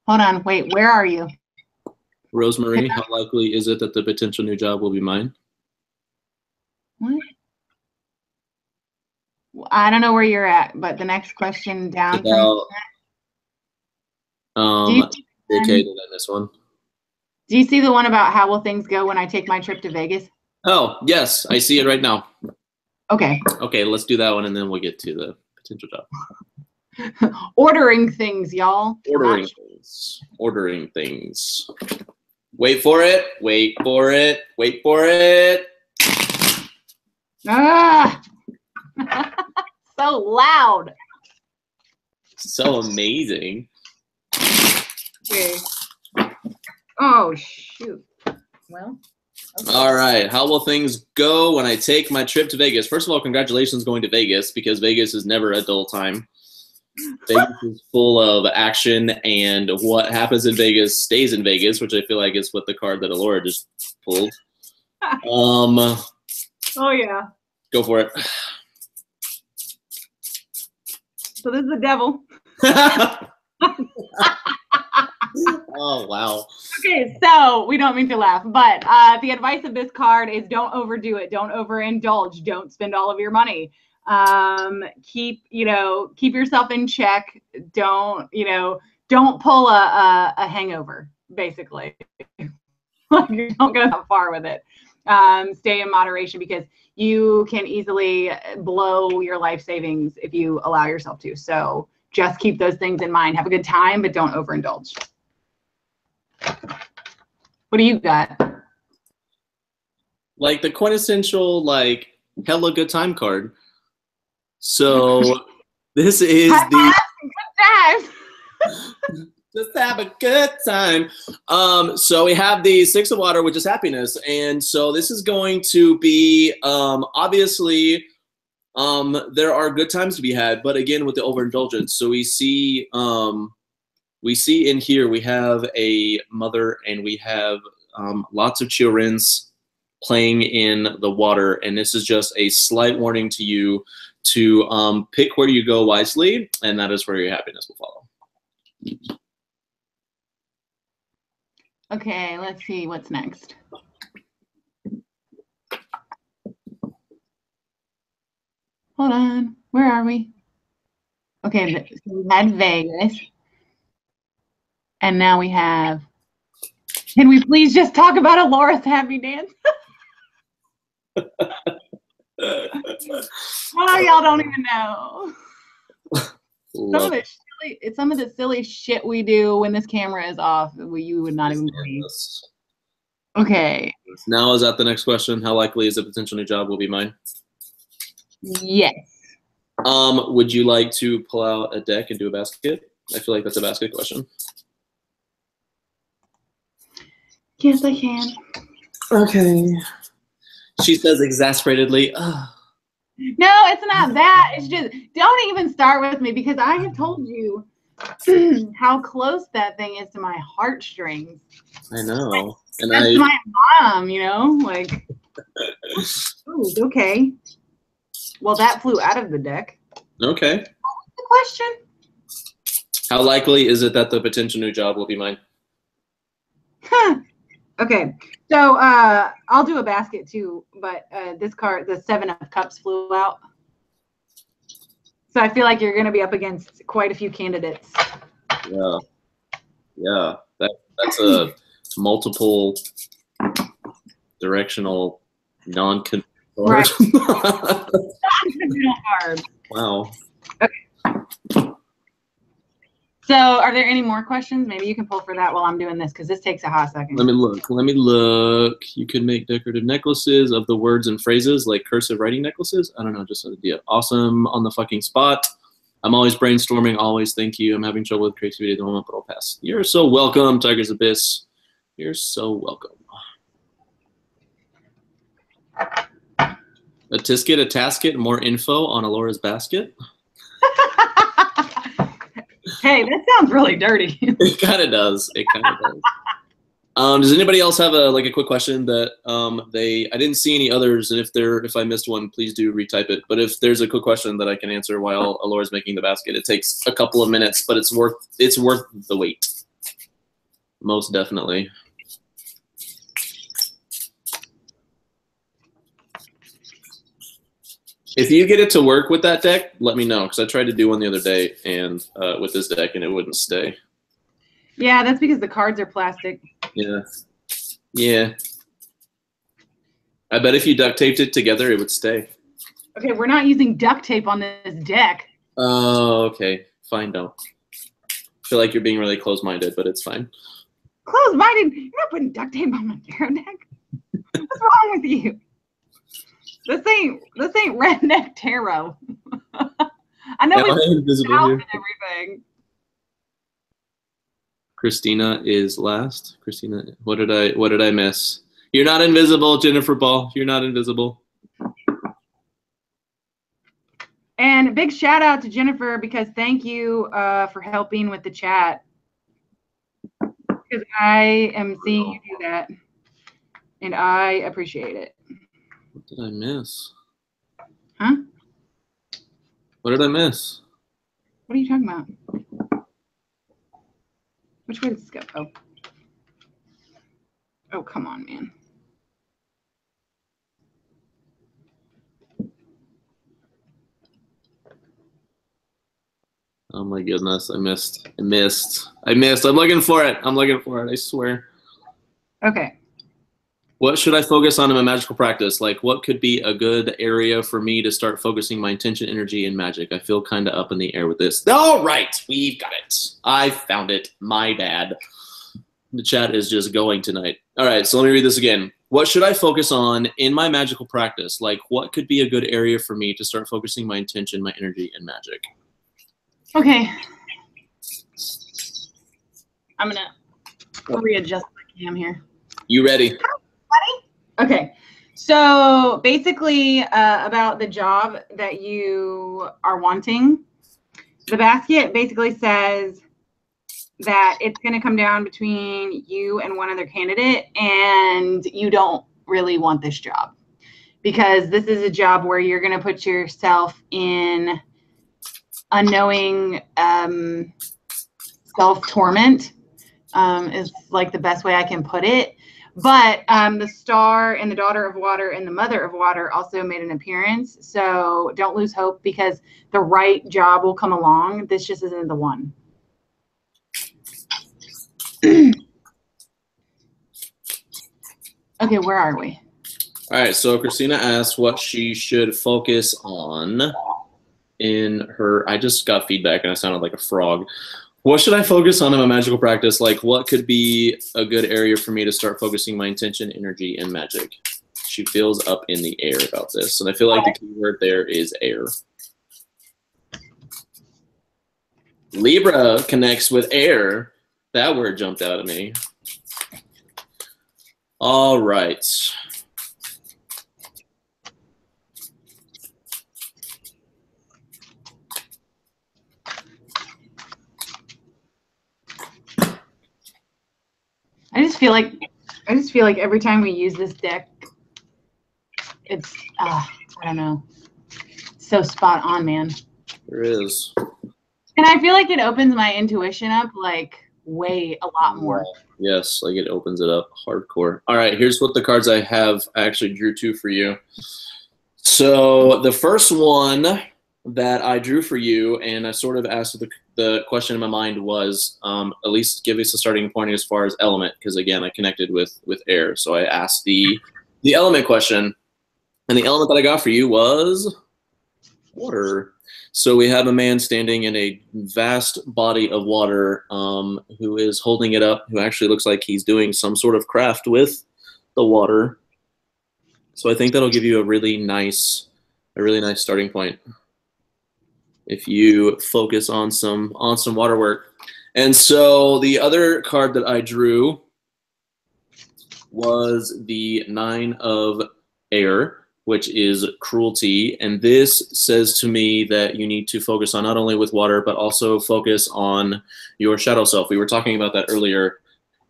Hold on. Wait, where are you? Rosemary, how likely is it that the potential new job will be mine? What? I don't know where you're at, but the next question down about, okay, did I miss one? Do you see the one about how will things go when I take my trip to Vegas? Oh, yes, I see it right now. Okay. Okay, let's do that one, and then we'll get to the potential job. Ordering things, y'all. Ordering things. Ordering things. Wait for it. Wait for it. Wait for it. Ah! So loud. So amazing. Okay. Oh, shoot. Well. Okay. All right. How will things go when I take my trip to Vegas? First of all, congratulations going to Vegas, because Vegas is never a dull time. Vegas is full of action, and what happens in Vegas stays in Vegas, which I feel like is what the card that Allorah just pulled. Oh, yeah. Go for it. So this is the devil. Oh, wow. Okay, so we don't mean to laugh, but the advice of this card is don't overdo it. Don't overindulge. Don't spend all of your money. Keep yourself in check. Don't pull a hangover, basically. Don't go that far with it. Stay in moderation, because you can easily blow your life savings if you allow yourself to. So just keep those things in mind. Have a good time, but don't overindulge. What do you got? Like the quintessential, like, hella good time card. So this is the just have a good time. So we have the 6 of water, which is happiness. And so this is going to be, obviously, there are good times to be had, but again, with the overindulgence. So we see in here, we have a mother, and we have lots of children playing in the water. And this is just a slight warning to you to pick where you go wisely, and that is where your happiness will follow. Okay, let's see what's next. Hold on, where are we? Okay, so we had Vegas, and now we have Can we please just talk about Allorah's happy dance? Oh, y'all don't even know. Some of the silly shit we do when this camera is off, you would not even believe. Okay. Now, is that the next question? How likely is a potential new job will be mine? Yes. Would you like to pull out a deck and do a basket? I feel like that's a basket question. Yes, I can. Okay. She says exasperatedly, ugh. No, it's not that. It's just, don't even start with me because I have told you how close that thing is to my heartstrings. I know. And that's my mom, you know? Like, oh, okay. Well, that flew out of the deck. Okay. What was the question? How likely is it that the potential new job will be mine? Okay. So I'll do a basket too, but this card, the 7 of Cups, flew out. So I feel like you're going to be up against quite a few candidates. Yeah. Yeah. That's a multiple directional non-committal card. Right. Non-committal card. Wow. Okay. So are there any more questions? Maybe you can pull for that while I'm doing this because this takes a hot second. Let me look. Let me look. You could make decorative necklaces of the words and phrases, like cursive writing necklaces. I don't know, just an idea. Awesome on the fucking spot. I'm always brainstorming. Always thank you. I'm having trouble with creativity at the moment, but I'll pass. You're so welcome, Tiger's Abyss. You're so welcome. A tisket, a tasket, more info on Allorah's basket. Hey, that sounds really dirty. It kind of does. It kind of does. Does anybody else have a quick question that I didn't see any others, and if I missed one, please do retype it. But if there's a quick question that I can answer while Allorah's making the basket, it takes a couple of minutes, but it's worth the wait. Most definitely. If you get it to work with that deck, let me know, because I tried to do one the other day and with this deck, and it wouldn't stay. Yeah, that's because the cards are plastic. Yeah. Yeah. I bet if you duct taped it together, it would stay. Okay, we're not using duct tape on this deck. Oh, okay. Fine, don't. I feel like you're being really close-minded, but it's fine. Close-minded? You're not putting duct tape on my tarot deck. What's wrong with you? This ain't redneck tarot. I know it's house and everything. Christina is last. Christina, what did I miss? You're not invisible, Jennifer Ball. You're not invisible. And a big shout out to Jennifer because thank you for helping with the chat. Because I am seeing you do that, and I appreciate it. What did I miss? Huh? What did I miss? What are you talking about? Which way does this go? Oh. Oh, come on, man. Oh my goodness, I missed. I'm looking for it. I swear. Okay. What should I focus on in my magical practice? Like, what could be a good area for me to start focusing my intention, energy, and magic? I feel kind of up in the air with this. All right, we've got it. I found it. My bad. The chat is just going tonight. All right, so let me read this again. What should I focus on in my magical practice? Like, what could be a good area for me to start focusing my intention, my energy, and magic? Okay. I'm going to readjust my cam here. You ready? Okay, so basically about the job that you are wanting, the basket basically says that it's going to come down between you and one other candidate, and you don't really want this job because this is a job where you're going to put yourself in unknowing self-torment is like the best way I can put it. But the Star and the Daughter of Water and the Mother of Water also made an appearance. So don't lose hope because the right job will come along. This just isn't the one. Okay, where are we? All right, so Christina asked what she should focus on in her. I just got feedback and I sounded like a frog. What should I focus on in my magical practice? Like, what could be a good area for me to start focusing my intention, energy, and magic? She feels up in the air about this. And I feel like the key word there is air. Libra connects with air. That word jumped out at me. All right. I just feel like every time we use this deck, it's I don't know, so spot on, man. There is. And I feel like it opens my intuition up like way a lot more. Yes, like it opens it up hardcore. All right, here's what the cards I actually drew two for you. So the first one that I drew for you, and I sort of asked the question in my mind was, at least give us a starting point as far as element, because again, I connected with air. So I asked the element question, and the element that I got for you was water. So we have a man standing in a vast body of water, who is holding it up, who actually looks like he's doing some sort of craft with the water. So I think that'll give you a really nice starting point if you focus on some water work. And so the other card that I drew was the 9 of air, which is cruelty. And this says to me that you need to focus on not only with water, but also focus on your shadow self. We were talking about that earlier.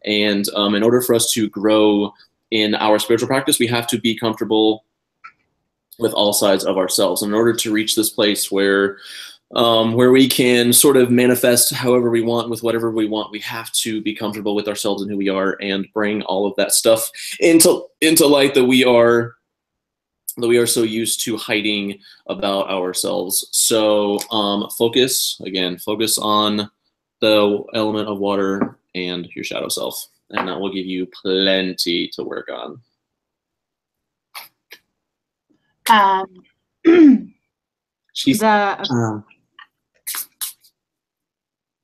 And in order for us to grow in our spiritual practice, we have to be comfortable with all sides of ourselves. In order to reach this place where we can sort of manifest however we want with whatever we want, we have to be comfortable with ourselves and who we are, and bring all of that stuff into light that we are so used to hiding about ourselves. So focus on the element of water and your shadow self, and that will give you plenty to work on.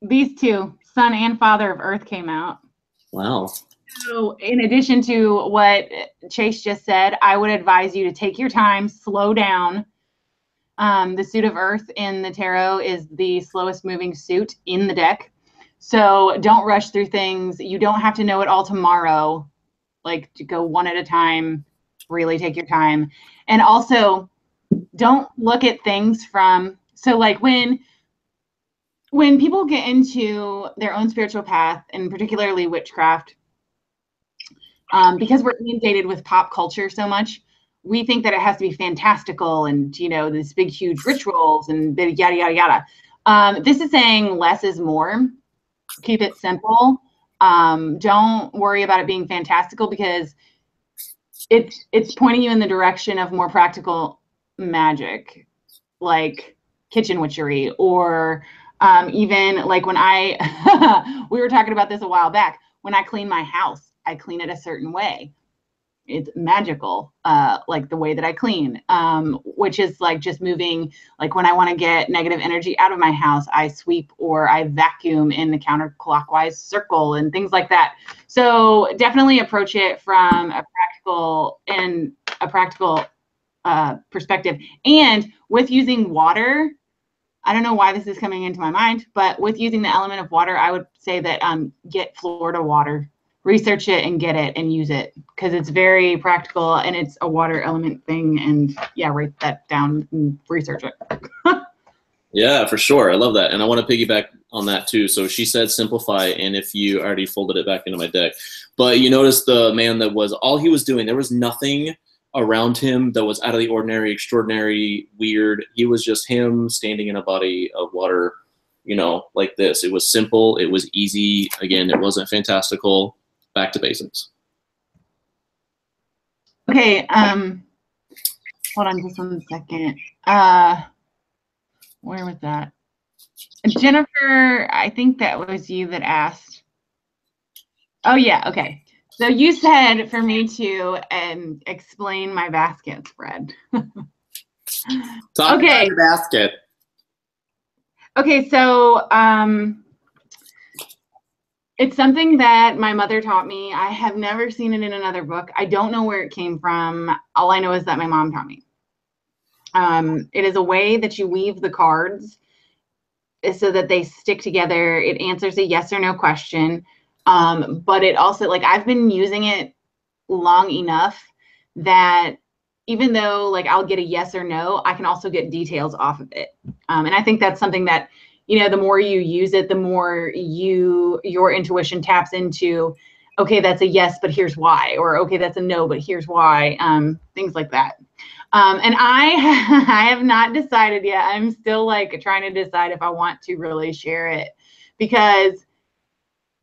These two, Son and Father of Earth, came out. Wow. So in addition to what Chase just said, I would advise you to take your time, slow down. The suit of Earth in the tarot is the slowest moving suit in the deck. So don't rush through things. You don't have to know it all tomorrow. Like, to go one at a time, really take your time. And also, don't look at things from, so like when people get into their own spiritual path, and particularly witchcraft, because we're inundated with pop culture so much, we think that it has to be fantastical and, you know, these big, huge rituals and yada, yada, yada. This is saying less is more. Keep it simple. Don't worry about it being fantastical, because it's pointing you in the direction of more practical magic, like kitchen witchery, or even like when we were talking about this a while back, when I clean my house, I clean it a certain way. It's magical, like the way that I clean, which is like just moving. Like when I want to get negative energy out of my house, I sweep or I vacuum in the counterclockwise circle and things like that. So definitely approach it from a practical perspective. And with using water, I don't know why this is coming into my mind, but with using the element of water, I would say that get Florida water. Research it and get it and use it, because it's very practical and it's a water element thing. And yeah, write that down and research it. Yeah, for sure. I love that. And I want to piggyback on that too. So she said simplify, and if you already folded it back into my deck, but you notice the man that was, all he was doing, there was nothing around him that was out of the ordinary, extraordinary, weird. He was just him standing in a body of water, you know, like this. It was simple. It was easy. Again, it wasn't fantastical. Back to basics. Okay, hold on just 1 second. Where was that? Jennifer, I think that was you that asked. Oh yeah, okay. So you said for me to explain my basket spread. Talk Okay. about your basket. Okay, so it's something that my mother taught me. I have never seen it in another book. I don't know where it came from. All I know is that my mom taught me. It is a way that you weave the cards so that they stick together. It answers a yes or no question. But it also, like, I've been using it long enough that even though like I'll get a yes or no, I can also get details off of it. And I think that's something that, you know, the more you use it, the more your intuition taps into, okay, that's a yes, but here's why, or okay, that's a no, but here's why, things like that. And I have not decided yet. I'm still like trying to decide if I want to really share it, because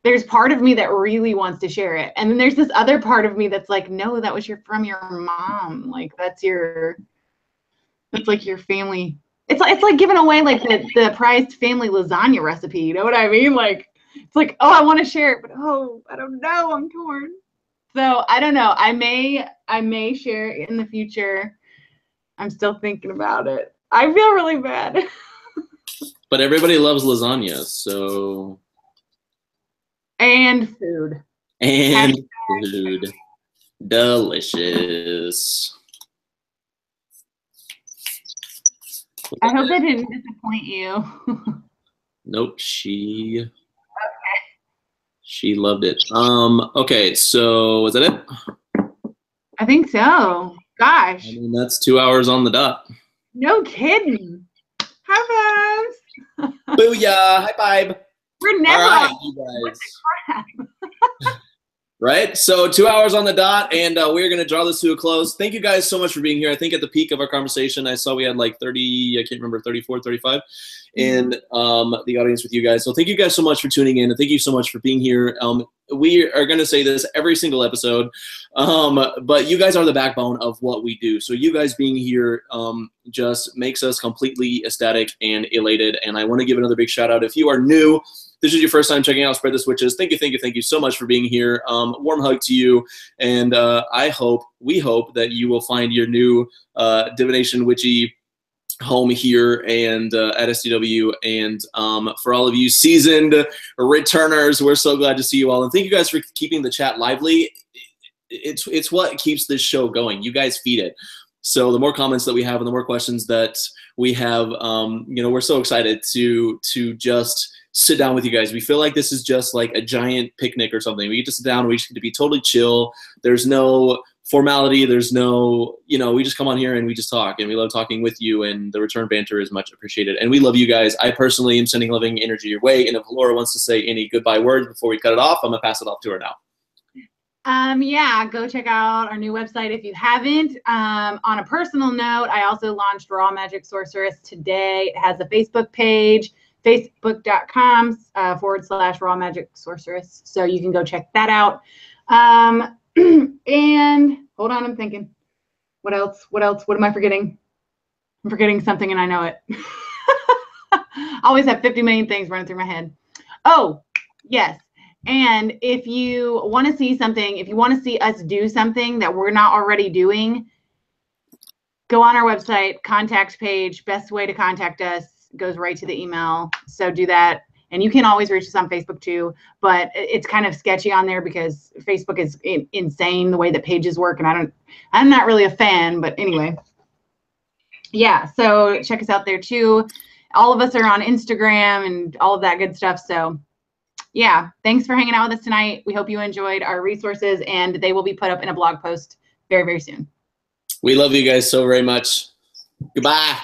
there's part of me that really wants to share it. And then there's this other part of me that's like, no, that was from your mom. Like that's like your family. It's like giving away like the prized family lasagna recipe. You know what I mean? Like, it's like, oh, I want to share it, but oh, I don't know. I'm torn. So I don't know. I may share it in the future. I'm still thinking about it. I feel really bad. But everybody loves lasagna, so. And food. And food. Delicious. I hope that didn't disappoint you. Nope, she loved it. Okay, so was that it? I think so. Gosh. I mean, that's 2 hours on the dot. No kidding. High fives. Booyah! High five. We're never all right, you guys. Right? So 2 hours on the dot, and we're going to draw this to a close. Thank you guys so much for being here. I think at the peak of our conversation, I saw we had like 30, I can't remember, 34, 35 in the audience with you guys. So thank you guys so much for tuning in, and thank you so much for being here. We are going to say this every single episode, but you guys are the backbone of what we do. So you guys being here just makes us completely ecstatic and elated, and I want to give another big shout out. If you are new, this is your first time checking out Spread the Switches, thank you so much for being here. Warm hug to you, and we hope that you will find your new Divination Witchy home here and at STW. And for all of you seasoned returners, we're so glad to see you all, and thank you guys for keeping the chat lively. It's what keeps this show going. You guys feed it. So the more comments that we have and the more questions that we have, you know, we're so excited to just sit down with you guys. We feel like this is just like a giant picnic or something. We get to sit down, we just get to be totally chill. There's no formality, there's no, you know, we just come on here and we just talk, and we love talking with you, and the return banter is much appreciated. And we love you guys. I personally am sending loving energy your way, and if Allorah wants to say any goodbye words before we cut it off, I'm gonna pass it off to her now. Yeah, go check out our new website if you haven't. On a personal note, I also launched Raw Magic Sorceress today. It has a Facebook page, facebook.com/Raw Magic Sorceress. So you can go check that out. And hold on, I'm thinking. What else? What am I forgetting? I'm forgetting something and I know it. I always have 50 million things running through my head. Oh, yes. And if you want to see something, if you want to see us do something that we're not already doing, go on our website, contact page. Best way to contact us goes right to the email. So do that. And you can always reach us on Facebook too, but it's kind of sketchy on there because Facebook is insane the way that pages work. And I'm not really a fan, but anyway. Yeah, so check us out there too. All of us are on Instagram and all of that good stuff. So yeah, thanks for hanging out with us tonight. We hope you enjoyed our resources, and they will be put up in a blog post very, very soon. We love you guys so very much. Goodbye.